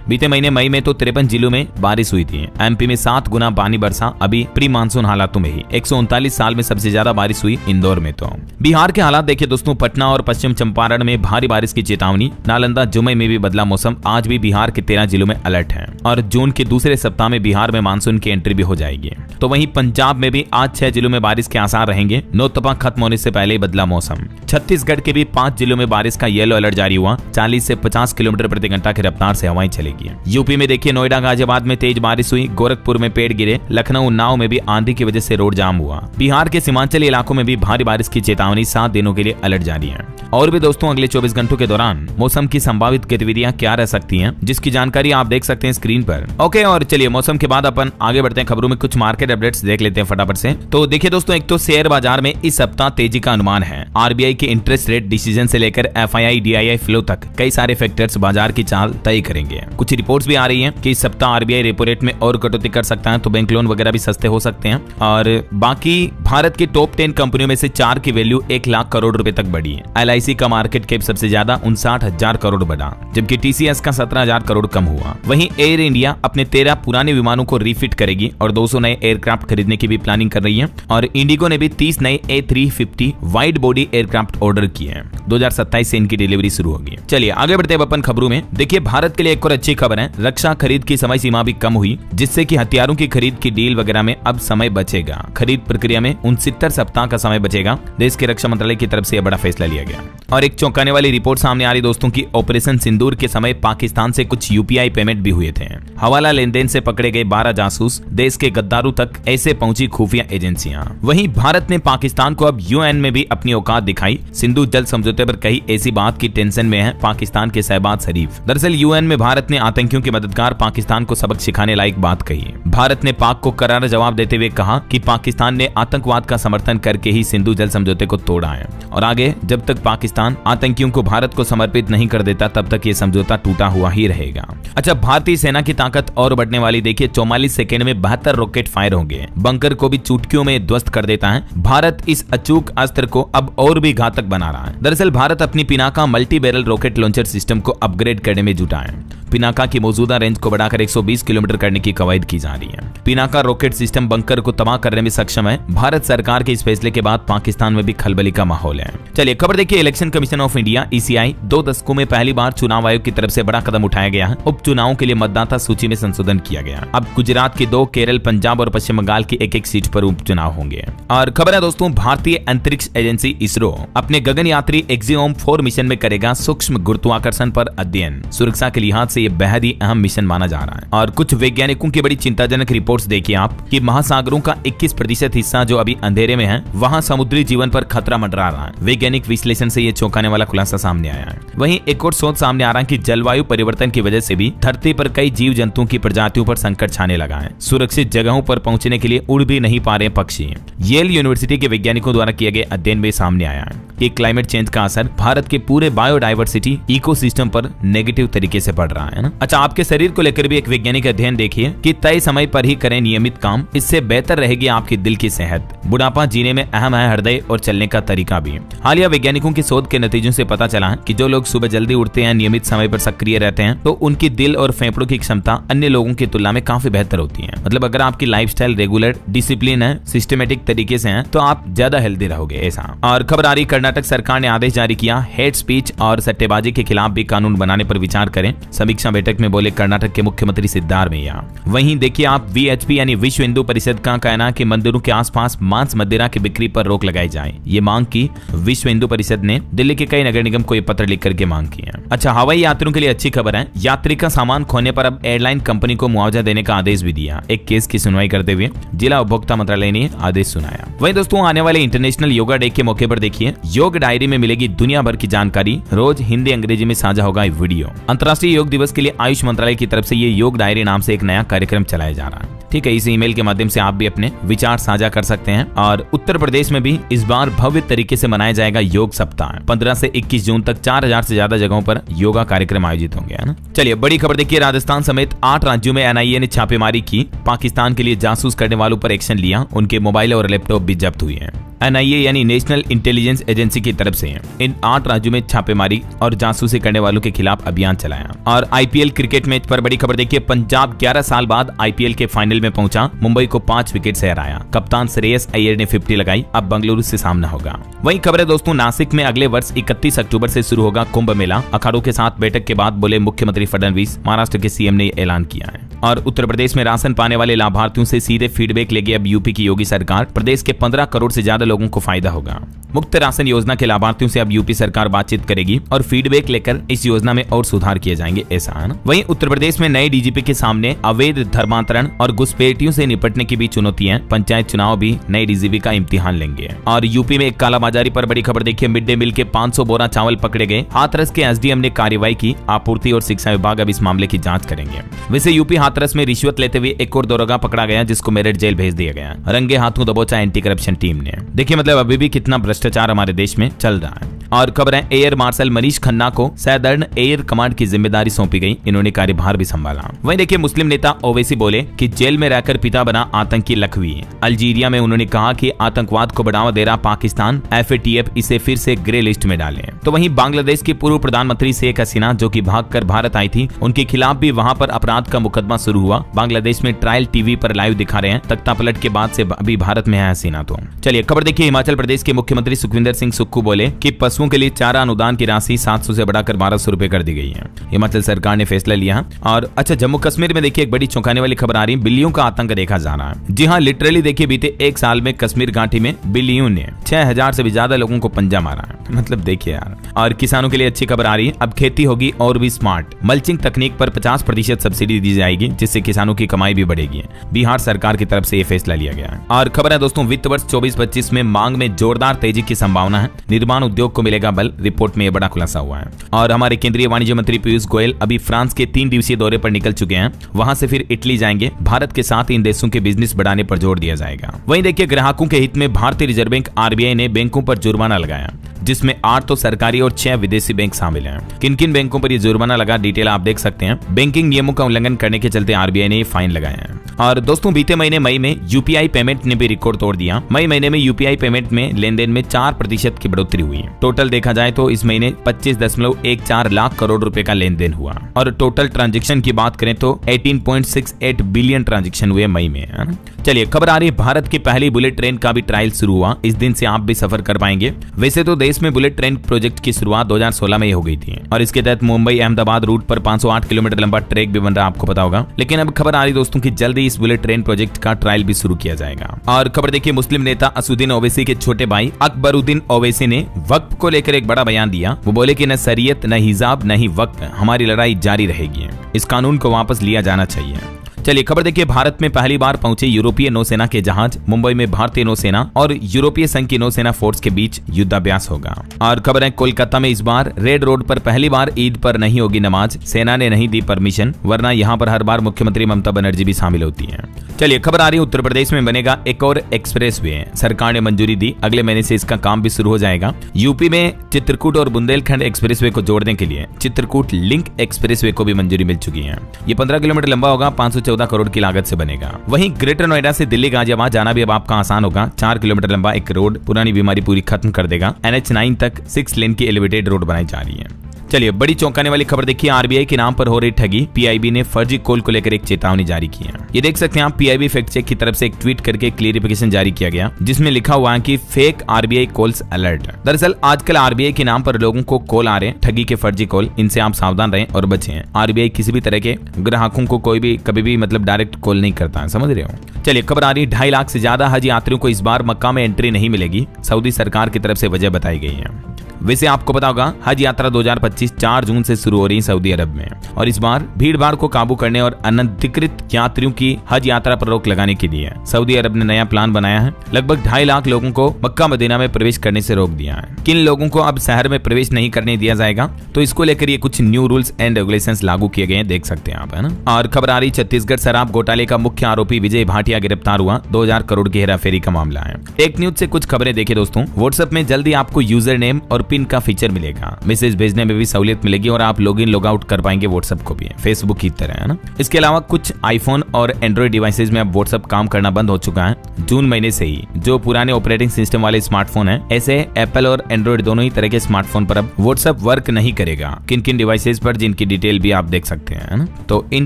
बीते महीने मई में तो 53 जिलों में बारिश हुई थी। MP में 7 गुना पानी बरसा, अभी प्री मानसून हालातों में ही। 139 साल में सबसे ज्यादा बारिश हुई इंदौर में। तो बिहार के हालात देखिए दोस्तों, पटना और पश्चिम चंपारण में भारी बारिश की चेतावनी। नालंदा जुमे में भी बदला मौसम। आज भी बिहार के 13 जिलों में अलर्ट है और जून के दूसरे सप्ताह में बिहार में मानसून की एंट्री भी हो जाएगी। तो वहीं पंजाब में भी आज 6 जिलों में बारिश के आसार रहेंगे। नौतपा खत्म होने से पहले ही बदला मौसम। छत्तीसगढ़ के भी 5 जिलों में बारिश का येलो अलर्ट जारी हुआ। 40 से 50 किलोमीटर प्रति घंटा की रफ्तार से हवाएं चलेगी। यूपी में देखिए, नोएडा गाजियाबाद में तेज बारिश हुई। गोरखपुर में पेड़ गिरे। लखनऊ उन्नाव में भी आंधी की वजह से रोड जाम हुआ। बिहार के सीमांचली इलाकों में भी भारी बारिश की चेतावनी, 7 दिनों के लिए अलर्ट जारी है। और भी दोस्तों, अगले 24 घंटों के दौरान मौसम की संभावित गतिविधियां क्या रह सकती हैं, जिसकी जानकारी आप देख सकते हैं स्क्रीन पर। ओके, और चलिए मौसम के बाद अपन आगे बढ़ते हैं खबरों में। कुछ मार्केट अपडेट्स देख लेते हैं फटाफट से। तो देखिए दोस्तों, एक तो शेयर बाजार में इस सप्ताह तेजी का अनुमान है। RBI के इंटरेस्ट रेट डिसीजन से लेकर FII DII फ्लो तक कई सारे फैक्टर्स बाजार की चाल तय करेंगे। कुछ रिपोर्ट्स भी आ रही हैं कि इस सप्ताह RBI रेपो रेट में और कटौती कर सकता है, तो बैंक लोन वगैरह भी सस्ते हो सकते हैं। और बाकी भारत की टॉप 10 कंपनियों में से 4 की वैल्यू 1 लाख करोड़ रुपए तक बढ़ी है। LIC का मार्केट कैप सबसे ज्यादा 59,000 करोड़ बढ़ा, जबकि TCS का 17,000 करोड़ कम हुआ। वहीं एयर इंडिया अपने 13 पुराने विमानों को रिफिट करेगी और 200 नए एयरक्राफ्ट खरीदने की भी प्लानिंग कर रही है। और इंडिगो ने भी 30 नए A350 wide body aircraft order किए हैं। 2027 से इनकी डिलीवरी शुरू होगी। चलिए आगे बढ़ते हैं अपन खबरों में। देखिए, भारत के लिए एक और अच्छी खबर है। रक्षा खरीद की समय सीमा भी कम हुई, जिससे कि हथियारों की खरीद की डील वगैरह में अब समय बचेगा। खरीद प्रक्रिया में 69 सप्ताह का समय बचेगा। देश के रक्षा मंत्रालय की तरफ से यह बड़ा फैसला लिया गया। और एक चौंकाने वाली रिपोर्ट सामने आ रही दोस्तों की ऑपरेशन सिंदूर के समय पाकिस्तान से कुछ UPI पेमेंट भी हुए थे। हवाला लेनदेन से पकड़े गए 12 जासूस, देश के गद्दारों तक ऐसे पहुंची खुफिया एजेंसियां। वहीं भारत ने पाकिस्तान को अब UN में भी अपनी औकात दिखाई। सिंधु जल समझौते पर कही ऐसी बात की टेंशन में है पाकिस्तान के शहबाज शरीफ। दरअसल UN में भारत ने आतंकियों के मददगार पाकिस्तान को सबक सिखाने लायक बात कही। भारत ने पाक को करारा जवाब देते हुए कहा कि पाकिस्तान ने आतंकवाद का समर्थन करके ही सिंधु जल समझौते को तोड़ा है और आगे जब तक पाकिस्तान आतंकियों को भारत को समर्पित नहीं कर देता तब तक ये समझौता टूटा हुआ ही रहेगा। अच्छा, भारतीय सेना की ताकत और बढ़ने वाली। देखिए, 44 सेकंड में 72 रॉकेट फायर होंगे। बंकर को भी चुटकियों में ध्वस्त कर देता है। भारत इस अचूक अस्त्र को अब और भी घातक बना रहा है। दरअसल भारत अपनी Pinaka multi barrel rocket launcher system को अपग्रेड करने में जुटा है। पिनाका की मौजूदा रेंज को बढ़ाकर 120 किलोमीटर करने की कवायद की जा रही है। पिनाका रॉकेट सिस्टम बंकर को तबाह करने में सक्षम है। भारत सरकार के इस फैसले के बाद पाकिस्तान में भी खलबली का माहौल है। चलिए खबर देखिए, election commission of India ECI 2 दशकों में पहली बार चुनाव आयोग की तरफ से बड़ा कदम उठाया गया है। उपचुनावों के लिए मतदाता सूची में संशोधन किया गया। अब गुजरात की 2, केरल, पंजाब और पश्चिम बंगाल की 1-1 सीट पर उपचुनाव होंगे। और खबर है दोस्तों, भारतीय अंतरिक्ष एजेंसी इसरो अपने गगन यात्री एक्सियोम 4 मिशन में करेगा सूक्ष्म गुरुत्वाकर्षण पर अध्ययन। सुरक्षा के लिहाज से लिए बेहद ही अहम मिशन माना जा रहा है। और कुछ वैज्ञानिकों की बड़ी चिंताजनक रिपोर्ट्स देखिए आप कि महासागरों का 21% हिस्सा जो अभी अंधेरे में है, वहां समुद्री जीवन पर खतरा मंडरा रहा है। वैज्ञानिक विश्लेषण से ये चौंकाने वाला खुलासा सामने आया है। वहीं एक और शोध सामने आ रहा है कि जलवायु परिवर्तन की वजह से भी धरती पर कई जीव जंतुओं की प्रजातियों पर संकट छाने लगा है। सुरक्षित जगहों पर पहुंचने के लिए उड़ भी नहीं पा रहे पक्षी। येल यूनिवर्सिटी के वैज्ञानिकों द्वारा किए गए अध्ययन में सामने आया है कि क्लाइमेट चेंज का असर भारत के पूरे बायोडाइवर्सिटी इकोसिस्टम पर नेगेटिव तरीके से पड़ रहा है ना। अच्छा, आपके शरीर को लेकर भी एक वैज्ञानिक अध्ययन देखिए कि तय समय पर ही करें नियमित काम, इससे बेहतर रहेगी आपकी दिल की सेहत। बुढ़ापा जीने में अहम है हृदय और चलने का तरीका भी। हालिया वैज्ञानिकों की शोध के नतीजों से पता चला है कि जो लोग सुबह जल्दी उठते हैं, नियमित समय पर सक्रिय रहते हैं, तो उनकी दिल और फेफड़ों की क्षमता अन्य लोगों की तुलना में काफी बेहतर होती है। मतलब अगर आपकी लाइफस्टाइल रेगुलर, डिसिप्लिन है, सिस्टमेटिक तरीके से है, तो आप ज्यादा हेल्दी रहोगे ऐसा। और खबर आ रही, कर्नाटक सरकार ने आदेश जारी किया, हेट स्पीच और सट्टेबाजी के खिलाफ भी कानून बनाने पर विचार करें। समीक्षा बैठक में बोले कर्नाटक के मुख्यमंत्री सिद्धारमैया। वहीं देखिए आप VHP यानी विश्व हिंदू परिषद का कहना है कि मंदिरों के आसपास मांस मदिरा की बिक्री पर रोक लगाई जाए। ये मांग की विश्व हिंदू परिषद ने दिल्ली के कई नगर निगम को ये पत्र लिख करके मांग की है। अच्छा, हवाई यात्रियों के लिए अच्छी खबर है, यात्री का सामान खोने पर अब एयरलाइन कंपनी को मुआवजा देने का आदेश भी दिया। एक केस की सुनवाई करते हुए जिला उपभोक्ता मंत्रालय ने आदेश सुनाया। वहीं दोस्तों, आने वाले इंटरनेशनल योगा डे के मौके पर देखिए योग डायरी में मिलेगी दुनिया भर की जानकारी। रोज हिंदी अंग्रेजी में साझा होगा वीडियो। अंतर्राष्ट्रीय योग दिवस के लिए आयुष मंत्रालय की तरफ से ये योग डायरी नाम से एक नया कार्यक्रम चलाया जा रहा है। ठीक है, इस ईमेल के माध्यम से आप भी अपने विचार साझा कर सकते हैं। और उत्तर प्रदेश में भी इस बार भव्य तरीके से मनाया जाएगा योग सप्ताह। 15 से 21 जून तक 4000 से ज्यादा जगहों पर योगा कार्यक्रम आयोजित होंगे, है ना। चलिए बड़ी खबर देखिए, राजस्थान समेत 8 राज्यों में NIA ने छापेमारी की। पाकिस्तान के लिए जासूस करने वालों पर एक्शन लिया। उनके मोबाइल और लैपटॉप भी जब्त हुए हैं। NIA यानी नेशनल इंटेलिजेंस एजेंसी की तरफ से इन 8 राज्यों में छापेमारी और जासूसी करने वालों के खिलाफ अभियान चलाया। और IPL क्रिकेट मैच पर बड़ी खबर देखिए, पंजाब 11 साल बाद IPL के फाइनल में पहुंचा। मुंबई को 5 विकेट से हराया। कप्तान श्रेयस अय्यर ने 50 लगाई। अब बंगलुरु से सामना होगा। वहीं खबर है दोस्तों, नासिक में अगले वर्ष 31 अक्टूबर से शुरू होगा कुंभ मेला। अखाड़ों के साथ बैठक के बाद बोले मुख्यमंत्री फडणवीस। महाराष्ट्र के CM ने ऐलान किया है। और उत्तर प्रदेश में राशन पाने वाले लाभार्थियों से सीधे फीडबैक लेगी अब यूपी की योगी सरकार। प्रदेश के 15 करोड़ से ज्यादा लोगों को फायदा होगा। मुफ्त राशन योजना के लाभार्थियों से अब यूपी सरकार बातचीत करेगी और फीडबैक लेकर इस योजना में और सुधार किए जाएंगे, ऐसा है ना। वहीं उत्तर प्रदेश में नए DGP के सामने अवैध धर्मांतरण और घुसपैठियों से निपटने की भी चुनौतियां। पंचायत चुनाव भी नए DGP का इम्तिहान लेंगे। और यूपी में एक कालाबाजारी पर बड़ी खबर देखिए, मिड डे मील के 500 बोरा चावल पकड़े गए। हाथरस के SDM ने कार्रवाई की। आपूर्ति और शिक्षा विभाग अब इस मामले की जांच करेंगे। वैसे यूपी हाथरस में रिश्वत लेते हुए एक और दरोगा पकड़ा गया, जिसको मेरठ जेल भेज दिया गया। रंगे हाथों दबोचा एंटी करप्शन टीम ने। देखिए मतलब अभी भी कितना भ्रष्टाचार हमारे देश में चल रहा है। और खबर है, एयर मार्शल मनीष खन्ना को सदर्न एयर कमांड की जिम्मेदारी सौंपी गई। इन्होंने कार्यभार भी संभाला। वहीं देखिए, मुस्लिम नेता ओवैसी बोले कि जेल में रहकर पिता बना आतंकी लखवी। अल्जीरिया में उन्होंने कहा कि आतंकवाद को बढ़ावा दे रहा पाकिस्तान, FATF इसे फिर से ग्रे लिस्ट में डाले। तो वहीं बांग्लादेश की पूर्व प्रधानमंत्री शेख हसीना, जो कि भागकर भारत आई थी, उनके खिलाफ भी वहां पर अपराध का मुकदमा शुरू हुआ। बांग्लादेश में ट्रायल टीवी पर लाइव दिखा रहे हैं। तख्तापलट के बाद से अभी भारत में है हसीना। तो चलिए खबर देखिए, हिमाचल प्रदेश के मुख्यमंत्री सुखविंदर सिंह सुक्खू बोले कि पशुओं के लिए चारा अनुदान की राशि 700 से बढ़ाकर 1200 रुपए कर दी गई है। हिमाचल सरकार ने फैसला लिया। और अच्छा, जम्मू कश्मीर में देखिए एक बड़ी चौंकाने वाली खबर आ रही है, बिल्लियों का आतंक देखा जा रहा है। जी हाँ, लिटरली देखिए बीते 1 साल में कश्मीर घाटी में बिल्लियों ने 6000 से भी ज्यादा लोगों को पंजा मारा है। मतलब देखिए यार। और किसानों के लिए अच्छी खबर आ रही है, अब खेती होगी और भी स्मार्ट। मल्चिंग तकनीक पर 50% सब्सिडी दी जाएगी, जिससे किसानों की कमाई भी बढ़ेगी। बिहार सरकार की तरफ से यह फैसला लिया गया है। और खबर है दोस्तों, वित्त वर्ष 24-25 में मांग में जोरदार तेजी की संभावना है। निर्माण उद्योग को मिलेगा बल, रिपोर्ट में यह बड़ा खुलासा हुआ है। और हमारे केंद्रीय वाणिज्य मंत्री पीयूष गोयल अभी फ्रांस के 3 दिवसीय दौरे पर निकल चुके हैं। वहां से फिर इटली जाएंगे। भारत के साथ इन देशों के बिजनेस बढ़ाने पर जोर दिया जाएगा। वहीं देखिए, ग्राहकों के हित में भारतीय रिजर्व बैंक RBI ने बैंकों पर जुर्माना लगाया, जिसमें 8 तो सरकारी और 6 विदेशी बैंक शामिल हैं। किन किन बैंकों पर यह जुर्माना लगा, डिटेल आप देख सकते हैं। बैंकिंग नियमों का उल्लंघन करने के चलते RBI ने फाइन लगाया है। और दोस्तों, बीते महीने मई में UPI पेमेंट ने भी रिकॉर्ड तोड़ दिया। मई महीने में UPI पेमेंट में लेन देन में 4% की बढ़ोतरी हुई है। टोटल देखा जाए तो इस महीने 25.14 लाख करोड़ रुपए का लेन देन हुआ। और टोटल ट्रांजैक्शन की बात करें तो 18.68 बिलियन ट्रांजैक्शन हुए मई में, है ना। चलिए खबर आ रही है, भारत की पहली बुलेट ट्रेन का भी ट्रायल शुरू हुआ। इस दिन से आप भी सफर कर पाएंगे। वैसे तो देश देश में बुलेट ट्रेन प्रोजेक्ट की शुरुआत 2016 में ही हो गई थी और इसके तहत मुंबई अहमदाबाद रूट पर 508 किलोमीटर लंबा ट्रैक भी बन रहा, आपको पता होगा। लेकिन अब खबर आ रही दोस्तों की जल्दी इस बुलेट ट्रेन प्रोजेक्ट का ट्रायल भी शुरू किया जाएगा। और खबर देखिए, मुस्लिम नेता असुद्दीन ओवैसी के छोटे भाई अकबरुद्दीन ओवैसी ने वक्फ को लेकर एक बड़ा बयान दिया। वो बोले कि न शरीयत, न हिजाब, न ही वक्फ, हमारी लड़ाई जारी रहेगी। इस कानून को वापस लिया जाना चाहिए। चलिए खबर देखिए, भारत में पहली बार पहुंचे यूरोपीय नौसेना के जहाज। मुंबई में भारतीय नौसेना और यूरोपीय संघ की नौसेना फोर्स के बीच युद्धाभ्यास होगा। और खबर है, कोलकाता में इस बार रेड रोड पर पहली बार ईद पर नहीं होगी नमाज। सेना ने नहीं दी परमिशन, वरना यहाँ पर हर बार मुख्यमंत्री ममता बनर्जी भी शामिल होती है। चलिए खबर आ रही है, उत्तर प्रदेश में बनेगा एक और एक्सप्रेस वे। सरकार ने मंजूरी दी, अगले महीने से इसका काम भी शुरू हो जाएगा। यूपी में चित्रकूट और बुंदेलखंड एक्सप्रेस वे को जोड़ने के लिए चित्रकूट लिंक एक्सप्रेस वे को भी मंजूरी मिल चुकी है। ये 15 किलोमीटर लंबा होगा, 514 करोड़ की लागत से बनेगा। वहीं ग्रेटर नोएडा से दिल्ली गाजियाबाद जाना भी अब आपका आसान होगा। 4 किलोमीटर लंबा एक रोड पुरानी बीमारी पूरी खत्म कर देगा। NH9 तक 6 लेन की एलिवेटेड रोड बनाई जा रही है। चलिए बड़ी चौंकाने वाली खबर देखिए, आरबीआई के नाम पर हो रही ठगी। पीआईबी ने फर्जी कॉल को लेकर एक चेतावनी जारी की है। ये देख सकते हैं आप, पीआईबी फैक्ट चेक की तरफ से एक ट्वीट करके क्लियरिफिकेशन जारी किया गया, जिसमें लिखा हुआ है कि फेक आरबीआई कॉल्स अलर्ट। दरअसल आजकल आरबीआई के नाम पर लोगों को कॉल आ रहे हैं, ठगी के फर्जी कॉल। इनसे आप सावधान रहें और बचें। आरबीआई किसी भी तरह के ग्राहकों को कोई भी कभी भी डायरेक्ट कॉल नहीं करता है, समझ रहे हो। चलिए खबर आ रही, 2.5 लाख से ज्यादा हज यात्रियों को इस बार मक्का में एंट्री नहीं मिलेगी। सऊदी सरकार की तरफ से वजह बताई गई है। वैसे आपको पता होगा, हज यात्रा 2025 4 जून से शुरू हो रही है सऊदी अरब में। और इस बार भीड़ भाड़ को काबू करने और अनधिकृत यात्रियों की हज यात्रा पर रोक लगाने के लिए सऊदी अरब ने नया प्लान बनाया है। लगभग 2.5 लाख लोगों को मक्का मदीना में प्रवेश करने से रोक दिया है। किन लोगों को अब शहर में प्रवेश नहीं करने दिया जाएगा, तो इसको लेकर ये कुछ न्यू रूल्स एंड रेगुलेशंस लागू किए गए हैं, देख सकते हैं आप, है ना। और खबर आ रही, छत्तीसगढ़ शराब घोटाले का मुख्य आरोपी विजय भाटिया गिरफ्तार हुआ। 2000 करोड़ की हेराफेरी का मामला है। टेक न्यूज से कुछ खबरें देखिए दोस्तों। व्हाट्सएप में जल्दी आपको यूजर नेम और पिन का फीचर मिलेगा। मैसेज भेजने में भी सहूलियत मिलेगी और आप लॉग इन लॉग आउट कर पाएंगे व्हाट्सएप को भी, फेसबुक की तरह, है ना। इसके अलावा कुछ आईफोन और एंड्रॉइड डिवाइसेज में अब व्हाट्सएप काम करना बंद हो चुका है जून महीने से ही। जो पुराने ऑपरेटिंग सिस्टम वाले स्मार्टफोन है, ऐसे एप्पल और एंड्रॉइड दोनों ही तरह के स्मार्टफोन पर अब व्हाट्सएप वर्क नहीं करेगा। किन किन डिवाइसेज पर, जिनकी डिटेल भी आप देख सकते हैं, है ना। तो इन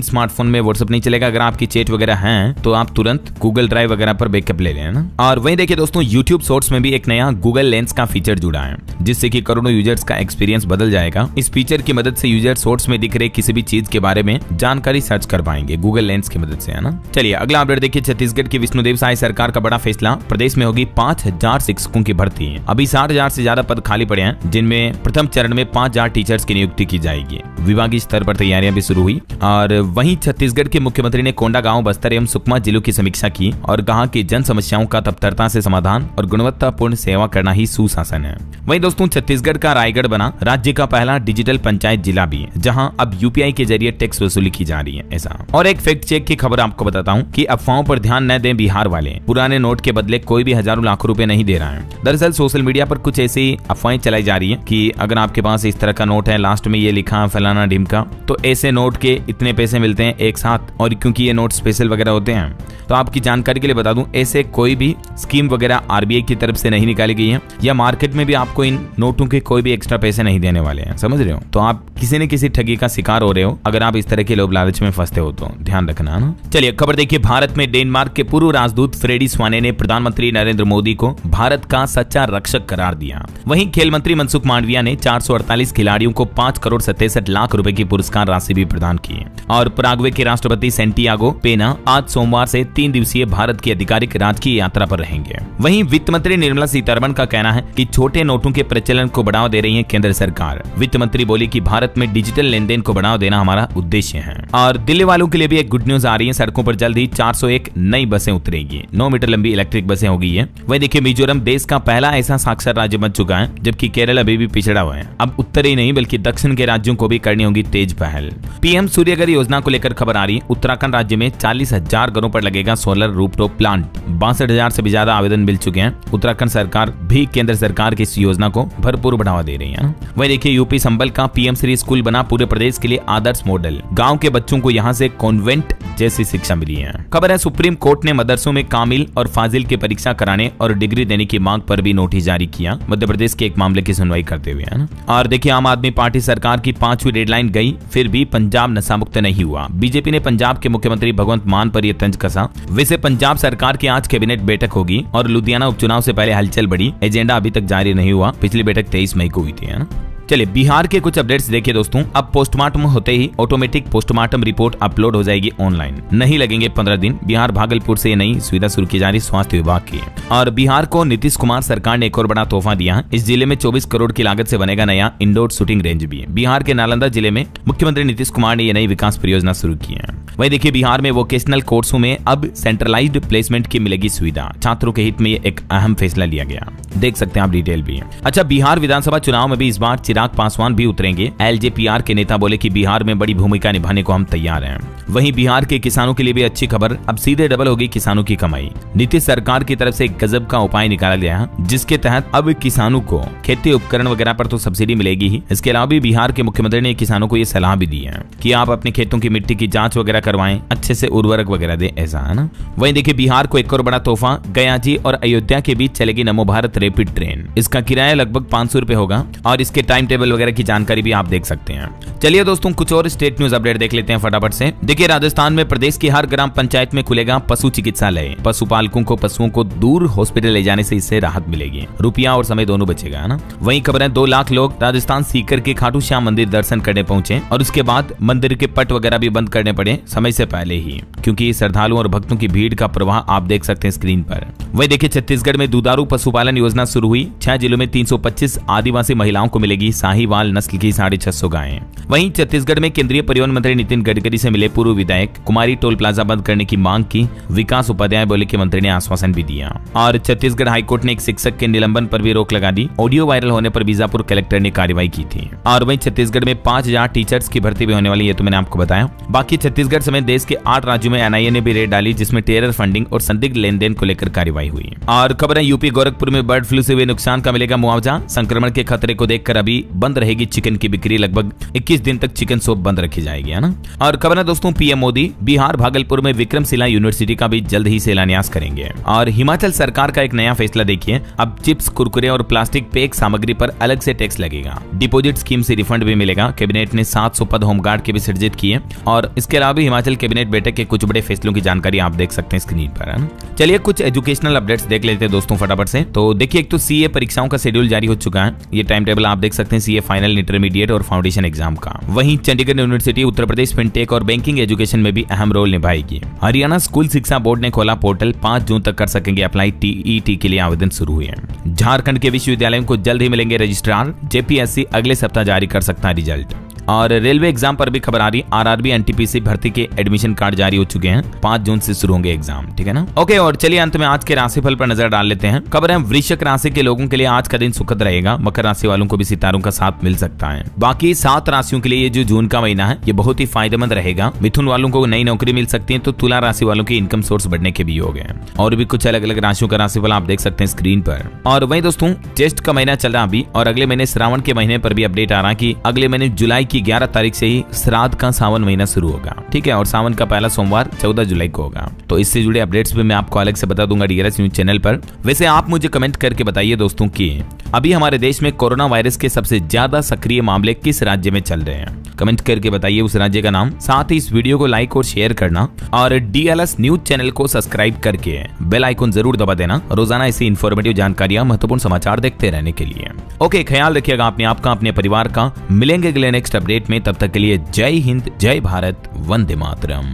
स्मार्टफोन में व्हाट्सएप नहीं चलेगा। अगर आपकी चैट वगैरह है तो आप तुरंत गूगल ड्राइव वगैरह पर बैकअप ले लें ना। और वहीं देखिए दोस्तों, यूट्यूब शॉर्ट्स में भी एक नया गूगल लेंस का फीचर जुड़ा है, जिससे कि करोड़ों यूजर्स का एक्सपीरियंस बदल जाएगा। इस फीचर की मदद से यूजर शॉर्ट्स में दिख रहे किसी भी चीज के बारे में जानकारी सर्च कर पाएंगे गूगल लेंस की मदद से, है ना। चलिए अगला अपडेट देखिए, छत्तीसगढ़ की विष्णुदेव साय सरकार का बड़ा फैसला। प्रदेश में होगी 5000 शिक्षकों की भर्ती। अभी 60,000 से ज्यादा पद खाली पड़े हैं, जिनमें प्रथम चरण में 5000 टीचर्स की नियुक्ति की जाएगी। विभागीय स्तर पर तैयारियां भी शुरू हुई। और वहीं छत्तीसगढ़ के मुख्यमंत्री ने कोंडागांव, बस्तर एवं सुकमा जिलों की समीक्षा की और कहा कि जन समस्याओं का तत्परता से समाधान और गुणवत्तापूर्ण सेवा करना ही सुशासन है। वहीं दोस्तों, छत्तीसगढ़ का रायगढ़ बना राज्य का पहला डिजिटल पंचायत जिला भी, जहां अब यूपीआई के जरिए टैक्स वसूली की जा रही है, ऐसा। और एक फैक्ट चेक की खबर आपको बताता हूं कि अफवाहों पर ध्यान न दें बिहार वाले। पुराने नोट के बदले कोई भी हजारों लाखों रुपए नहीं दे रहा है। दरअसल सोशल मीडिया पर कुछ ऐसी अफवाहें चलाई जा रही है कि अगर आपके पास इस तरह का नोट है, लास्ट में ये लिखा फलाना ढिमका, तो ऐसे नोट के इतने पैसे मिलते हैं एक साथ। और क्योंकि ये नोट स्पेशल वगैरह होते हैं, तो आपकी जानकारी के लिए बता दूं, ऐसे कोई भी स्कीम वगैरह आरबीआई की तरफ से नहीं निकाली गई है, या मार्केट में भी आपको इन नोटों के कोई भी एक्स्ट्रा पैसे नहीं देने वाले हैं, समझ रहे हो। तो आप किसी न किसी ठगी का शिकार हो रहे हो अगर आप इस तरह के लोभ लालच में फंसते हो, तो ध्यान रखना ना। चलिए खबर देखिए, भारत में डेनमार्क के पूर्व राजदूत फ्रेडी स्वाने ने प्रधानमंत्री नरेंद्र मोदी को भारत का सच्चा रक्षक करार दिया। वहीं खेल मंत्री मनसुख मांडविया ने 448 खिलाड़ियों को 5 करोड़ 67 लाख रुपए की पुरस्कार राशि भी प्रदान की। और पराग्वे के राष्ट्रपति सेंटियागो पेना आज सोमवार से 3 दिवसीय भारत की आधिकारिक राजकीय यात्रा पर रहेंगे। वहीं वित्त मंत्री निर्मला सीतारमण का कहना है कि छोटे नोटों के प्रचलन को बढ़ावा दे रही है केंद्र सरकार। वित्त मंत्री बोली कि भारत में डिजिटल लेन देन को बढ़ावा देना हमारा उद्देश्य है। और दिल्ली वालों के लिए भी एक गुड न्यूज आ रही है, सड़कों पर जल्द ही 401 नई बसें उतरेगी। 9 मीटर लंबी इलेक्ट्रिक बसें हो गई है। वही देखिए, मिजोरम देश का पहला ऐसा साक्षर राज्य बन चुका है, जबकि केरल अभी भी पिछड़ा हुआ है। अब उत्तर ही नहीं बल्कि दक्षिण के राज्यों को भी करनी होगी तेज पहल। पीएम सूर्यघर योजना को लेकर खबर आ रही है, उत्तराखंड राज्य में 40,000 घरों पर लगेगा सोलर रूफटॉप प्लांट। 62,000 से भी ज्यादा आवेदन मिल चुके हैं। उत्तराखंड सरकार भी केंद्र सरकार की इस योजना को भरपूर बढ़ावा दे रही है। वही देखिए, यूपी संबल का पीएम श्री स्कूल बना पूरे प्रदेश के लिए आदर्श मॉडल। गांव के बच्चों को यहां से कॉन्वेंट जैसी शिक्षा मिली है। खबर है, सुप्रीम कोर्ट ने मदरसों में कामिल और फाजिल की परीक्षा कराने और डिग्री देने की मांग पर भी नोटिस जारी किया, मध्य प्रदेश के एक मामले की सुनवाई करते हुए, है ना। और देखिए, आम आदमी पार्टी सरकार की 5वीं डेडलाइन गई, फिर भी पंजाब नशा मुक्त नहीं हुआ। बीजेपी ने पंजाब के मुख्यमंत्री भगवंत मान पर यह तंज कसा। वैसे पंजाब सरकार की आज कैबिनेट बैठक होगी और लुधियाना उपचुनाव से पहले हलचल बढ़ी। एजेंडा अभी तक जारी नहीं हुआ। पिछली बैठक बैठक 23 मई को हुई थी, है ना। चलिए बिहार के कुछ अपडेट्स देखिए दोस्तों। अब पोस्टमार्टम होते ही ऑटोमेटिक पोस्टमार्टम रिपोर्ट अपलोड हो जाएगी ऑनलाइन, नहीं लगेंगे 15 दिन। बिहार भागलपुर से ये नई सुविधा शुरू की जा रही स्वास्थ्य विभाग की। और बिहार को नीतीश कुमार सरकार ने एक और बड़ा तोहफा दिया है। इस जिले में 24 करोड़ की लागत से बनेगा नया इंडोर शूटिंग रेंज भी। बिहार के नालंदा जिले में मुख्यमंत्री नीतीश कुमार ने ये नई विकास परियोजना शुरू की है। वही देखिए बिहार में वोकेशनल कोर्सों में अब सेंट्रलाइज्ड प्लेसमेंट की मिलेगी सुविधा। छात्रों के हित में ये एक अहम फैसला लिया गया, देख सकते हैं आप डिटेल भी। अच्छा, बिहार विधानसभा चुनाव में भी इस बार चिराग पासवान भी उतरेंगे। एलजेपीआर के नेता बोले कि बिहार में बड़ी भूमिका निभाने को हम तैयार हैं। वहीं बिहार के किसानों के लिए भी अच्छी खबर, अब सीधे डबल होगी किसानों की कमाई। नीतीश सरकार की तरफ से एक गजब का उपाय निकाला गया है, जिसके तहत अब किसानों को खेती उपकरण वगैरह पर तो सब्सिडी मिलेगी ही। इसके अलावा भी बिहार के मुख्यमंत्री ने किसानों को ये सलाह भी दी है कि आप अपने खेतों की मिट्टी की जांच वगैरह करवाएं, अच्छे से उर्वरक वगैरह दें, ऐसा है ना। वहीं देखिए बिहार को एक और बड़ा तोहफा, गया जी और अयोध्या के बीच चलेगी नमो भारत रैपिड ट्रेन। इसका किराया लगभग 500 रुपए होगा और इसके टाइम टेबल वगैरह की जानकारी भी आप देख सकते हैं। चलिए दोस्तों कुछ और स्टेट न्यूज अपडेट देख लेते हैं फटाफट से। देखिए राजस्थान में प्रदेश की हर ग्राम पंचायत में खुलेगा पशु चिकित्सालय। पशुपालकों को पशुओं को दूर हॉस्पिटल ले जाने से इससे राहत मिलेगी, रुपया और समय दोनों बचेगा, है ना। वहीं खबर है 2 लाख लोग राजस्थान सीकर के खाटू श्याम मंदिर दर्शन करने पहुंचे और उसके बाद मंदिर के पट वगैरह भी बंद करने पड़े समय से पहले ही, क्योंकि श्रद्धालुओं और भक्तों की भीड़ का प्रवाह आप देख सकते हैं स्क्रीन पर। वही देखिए छत्तीसगढ़ में दुधारू पशुपालन योजना शुरू हुई। 6 जिलों में 325 आदिवासी महिलाओं को मिलेगी साहीवाल नस्ल की 650 गायें। वहीं छत्तीसगढ़ में केंद्रीय परिवहन मंत्री नितिन गडकरी से मिले पूर्व विधायक, कुमारी टोल प्लाजा बंद करने की मांग की। विकास उपाध्याय बोले कि मंत्री ने आश्वासन भी दिया। और छत्तीसगढ़ हाईकोर्ट ने एक शिक्षक के निलंबन पर भी रोक लगा दी। ऑडियो वायरल होने पर बीजापुर कलेक्टर ने कार्रवाई की थी। और वहीं छत्तीसगढ़ में 5000 टीचर्स की भर्ती भी होने वाली है, तो मैंने आपको बताया। बाकी छत्तीसगढ़ समेत देश के 8 राज्यों में एनआईए ने भी रेड डाली, जिसमें टेरर फंडिंग और संदिग्ध लेन देन को लेकर कार्रवाई हुई। और खबर है यूपी गोरखपुर में बर्ड फ्लू से हुए नुकसान का मिलेगा मुआवजा। संक्रमण के खतरे को देखकर अभी बंद रहेगी चिकन की बिक्री। लगभग 21 दिन तक चिकन शॉप बंद रखी जाएगी, है ना। और खबर है दोस्तों पीएम मोदी बिहार भागलपुर में विक्रमशिला यूनिवर्सिटी का भी जल्द ही शिलान्यास करेंगे। और हिमाचल सरकार का एक नया फैसला देखिए, अब चिप्स, कुरकुरे और प्लास्टिक पैक सामग्री पर अलग से टैक्स लगेगा। डिपॉजिट स्कीम से रिफंड भी मिलेगा। कैबिनेट ने 700 पद होमगार्ड के भी सृजित किए। और इसके अलावा भी हिमाचल कैबिनेट बैठक के कुछ बड़े फैसलों की जानकारी आप देख सकते हैं स्क्रीन पर, है ना। चलिए कुछ एजुकेशनल अपडेट्स देख लेते हैं दोस्तों फटाफट से। तो देखिए एक तो सीए परीक्षाओं का शेड्यूल जारी हो चुका है। ये टाइम टेबल आप देख सकते हैं सीए फाइनल, इंटरमीडिएट और फाउंडेशन एग्जाम का। वहीं चंडीगढ़ यूनिवर्सिटी उत्तर प्रदेश फिनटेक और बैंकिंग एजुकेशन में भी अहम रोल निभाएगी। हरियाणा स्कूल शिक्षा बोर्ड ने खोला पोर्टल, 5 जून तक कर सकेंगे अप्लाई। टीईटी के लिए आवेदन शुरू हुए हैं। झारखंड के विश्वविद्यालयों को जल्द ही मिलेंगे रजिस्ट्रार। जेपीएससी अगले सप्ताह जारी कर सकता है रिजल्ट। और रेलवे एग्जाम पर भी खबर आ रही, आरआरबी एनटीपीसी भर्ती के एडमिशन कार्ड जारी हो चुके हैं। 5 जून से शुरू होंगे एग्जाम, ठीक है ना। ओके, और चलिए अंत में आज के राशिफल पर नजर डाल लेते हैं। खबर है वृश्चिक राशि के लोगों के लिए आज का दिन सुखद रहेगा। मकर राशि वालों को भी सितारों का साथ मिल सकता है। बाकी 7 राशियों के लिए ये जो जून का महीना है ये बहुत ही फायदेमंद रहेगा। मिथुन वालों को नई नौकरी मिल सकती है, तो तुला राशि वालों के इनकम सोर्स बढ़ने के भी योग है। और भी कुछ अलग अलग राशियों का राशिफल आप देख सकते हैं स्क्रीन पर। और वही दोस्तों टेस्ट का महीना चल रहा अभी, और अगले महीने श्रावण के महीने पर भी अपडेट आ रहा कि अगले महीने जुलाई की 11 तारीख से ही श्राद्ध का सावन महीना शुरू होगा, ठीक है। और सावन का पहला सोमवार 14 जुलाई को होगा। तो इससे जुड़े अपडेट्स भी मैं आपको अलग से बता दूंगा डीआरएस न्यूज चैनल पर। वैसे आप मुझे कमेंट करके बताइए दोस्तों कि अभी हमारे देश में कोरोना वायरस के सबसे ज्यादा सक्रिय मामले किस राज्य में चल रहे हैं। कमेंट करके बताइए उस राज्य का नाम। साथ ही इस वीडियो को लाइक और शेयर करना, और डीएलएस न्यूज चैनल को सब्सक्राइब करके बेल आइकन जरूर दबा देना, रोजाना ऐसी इन्फॉर्मेटिव जानकारियां, महत्वपूर्ण समाचार देखते रहने के लिए। ओके, ख्याल रखिएगा अपने आप का, अपने परिवार का। मिलेंगे अगले नेक्स्ट अपडेट में, तब तक के लिए जय हिंद, जय भारत, वंदे मातरम।